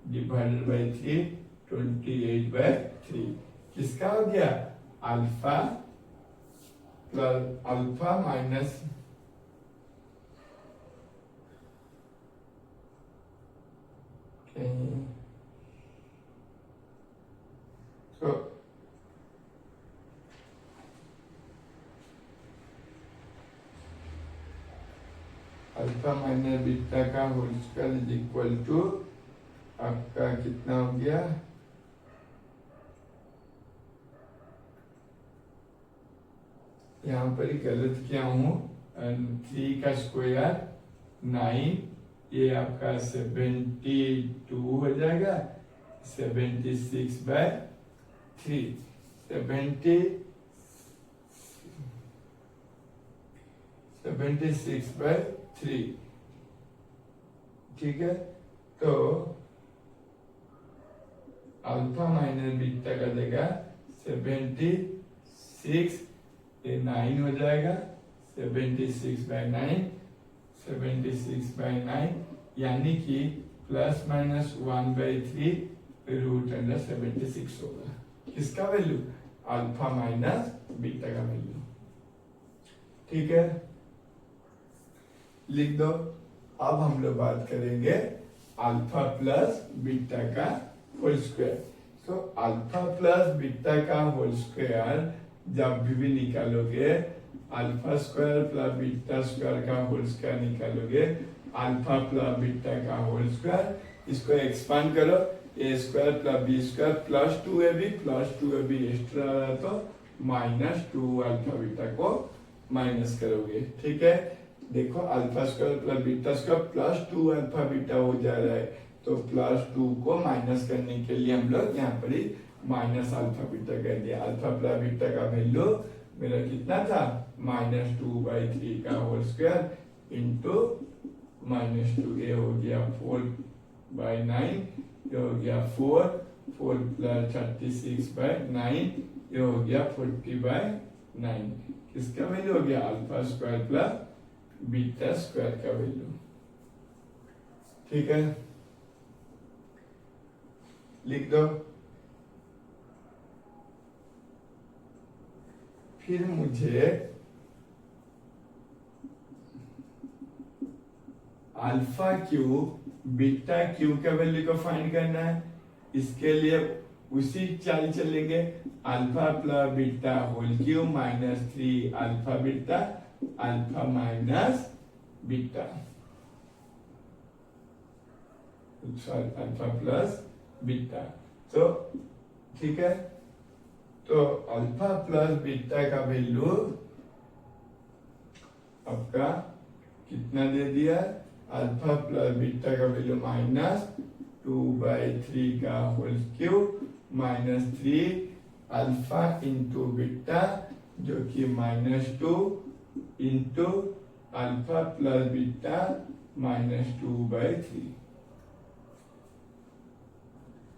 डिवाइडेड बाई 3, 28/3। किसका हो गया, अल्फा प्लस अल्फा माइनस तो अल्फा माइनस बीटा का whole square is equal to आपका कितना हो गया, यहाँ पर गलत किया हूँ, 3 का स्क्वायर 9, ये आपका 72 हो जाएगा, 76/3, 76/3, ठीक है। तो अल्फा माइनस बीटा का जगह 76, ये 9 हो जाएगा, 76/9, 76/9, यानी कि ±1/3 √76 होगा। किसका वैल्यू, अल्फा माइनस बीटा का वैल्यू, ठीक है, लिख दो। अब हम लोग बात करेंगे अल्फा प्लस बीटा का होल स्क्वायर। तो अल्फा प्लस बीटा का होल स्क्वायर जब भी निकालोगे, alpha square plus beta square का होल स्क्वायर निकालोगे, अल्फा प्लस बीटा का होल स्क्वायर, इसको एक्सपांड करो, a square plus b square plus 2ab extra रहा तो -2 अल्फा बीटा को माइनस करोगे, ठीक है। देखो alpha square plus beta square plus 2 alpha beta हो जा रहा है, तो +2 को माइनस करने के लिए हम लोग यहाँ पर ही माइनस अल्फा बीटा कर दिया। अल्फा प्लस बीटा का वैल्यू मेरा कितना था, -2/3 का होल स्क्वायर इंटू -2, ये हो गया 4/9, ये हो गया 4 + 36/9, ये हो गया 40/9। किसका वैल्यू हो गया, alpha square plus beta square का वैल्यू, ठीक है, लिख दो। फिर मुझे अल्फा क्यूब बीटा क्यूब का वैल्यू को फाइंड करना है। इसके लिए उसी चाल चलेंगे, alpha plus beta whole cube -3 alpha beta alpha minus beta, alpha plus beta. तो ठीक है, तो अल्फा प्लस बीटा का वैल्यू आपका कितना दे दिया, अल्फा प्लस बीटा का वैल्यू -2/3 का whole cube -3 alpha into beta, जो कि -2 इंटू अल्फा प्लस बीटा -2/3,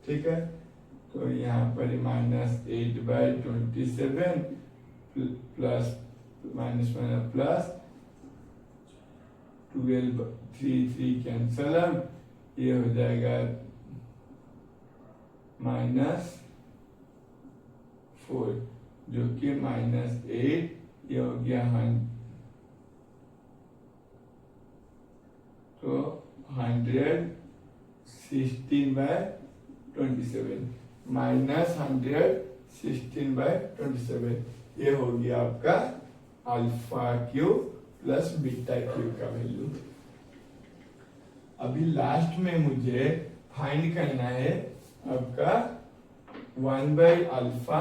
ठीक है। तो यहाँ पर -8/27 प्लस प्लस 12, 3 कैंसल, ये हो जाएगा -4, जो कि -8, ये हो गया तो 116/2 27 माइनस 116/27 ये हो गया आपका alpha cube plus beta cube का वैल्यू। अभी लास्ट में मुझे फाइंड करना है आपका 1/अल्फा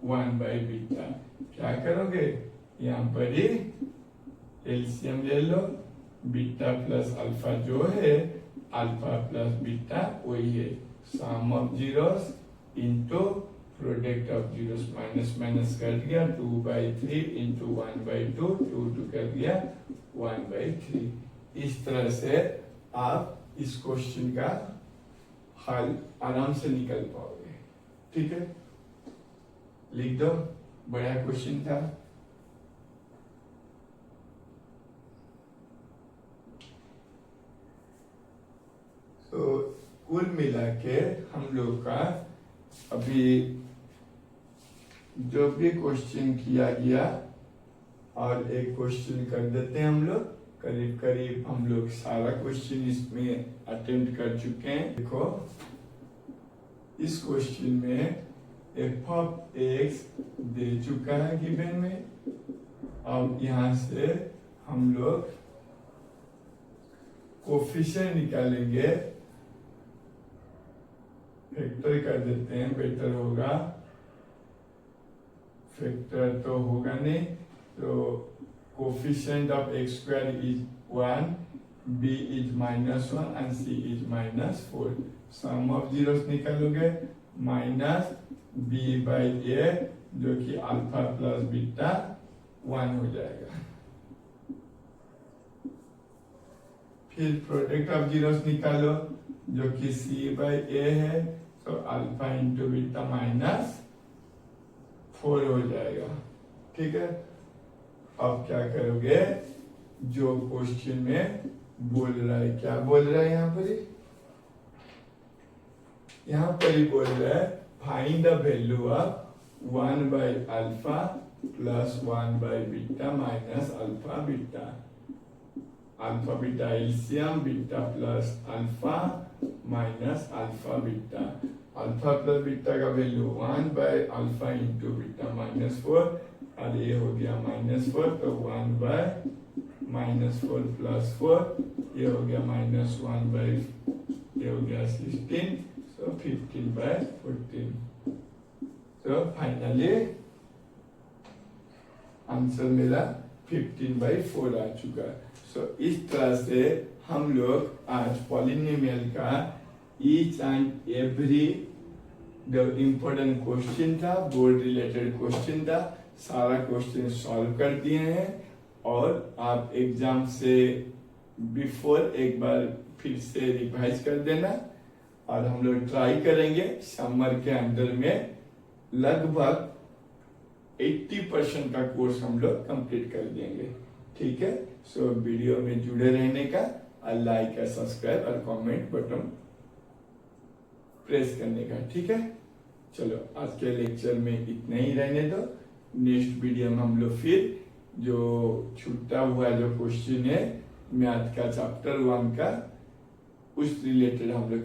1/बीटा। क्या करोगे, यहाँ पर ही एलसीएम ले लो, बीटा प्लस अल्फा जो है अल्फा प्लस बीटा वही है, sum of zeros into product of zeros, minus minus कर दिया 2/3 इंटू 1/2, 2 कर दिया 1/3। इस तरह से आप इस क्वेश्चन का हल आराम से निकल पाओगे। ठीक है, लिख दो, बड़ा क्वेश्चन था। तो कुल मिला के हम लोग का अभी जो भी क्वेश्चन किया गया और एक क्वेश्चन कर देते हैं हम लोग, करीब करीब हम लोग सारा क्वेश्चन इसमें अटेम्प्ट कर चुके हैं। देखो इस क्वेश्चन में एफ ऑफ एक्स दे चुका है गिवन में। अब यहां से हम लोग कोफिशिएंट निकालेंगे, फैक्टर कर देते हैं, बेटर होगा। फैक्टर तो होगा नहीं, तो coefficient of x square is 1, b is -1 and c is -4। Sum of zeros निकालोगे, माइनस b/a जो कि अल्फा प्लस बीटा 1 हो जाएगा। फिर प्रोडक्ट ऑफ जीरोस निकालो जो कि c/a है, तो अल्फा इंटू बीटा -4 हो जाएगा। ठीक है, अब क्या करोगे, जो क्वेश्चन में बोल रहा है, क्या बोल रहा है यहाँ पर ही बोल रहा है फाइंड द वैल्यू ऑफ 1/अल्फा प्लस 1/बीटा minus alpha beta. Alpha beta LCM, beta plus alpha minus alpha beta. Alpha plus beta का वैल्यू 1/अल्फा इंटू बीटा -4, और ये हो गया -4, तो 1/-4 प्लस 4, ये हो गया -1/, ये हो गया 16, so 15/14। तो फाइनली आंसर मेरा 15/4 आ चुका है। सो इस तरह से हम लोग आज पॉलिनोमियल का ईच एंड एवरी जो इम्पोर्टेंट क्वेश्चन था, बोर्ड रिलेटेड क्वेश्चन था, सारा क्वेश्चन सॉल्व कर दिए हैं। और आप एग्जाम से बिफोर एक बार फिर से रिवाइज कर देना, और हम लोग ट्राई करेंगे समर के अंदर में लगभग 80% का कोर्स हम लोग कंप्लीट कर देंगे। ठीक है, सो वीडियो में जुड़े रहने का, और लाइक और सब्सक्राइब और कमेंट बटन प्रेस करने का। ठीक है, चलो आज के लेक्चर में इतना ही रहने दो। नेक्स्ट वीडियो में हम लोग फिर जो छूटा हुआ जो क्वेश्चन है मैथ का चैप्टर 1 का, उस रिलेटेड हम लोग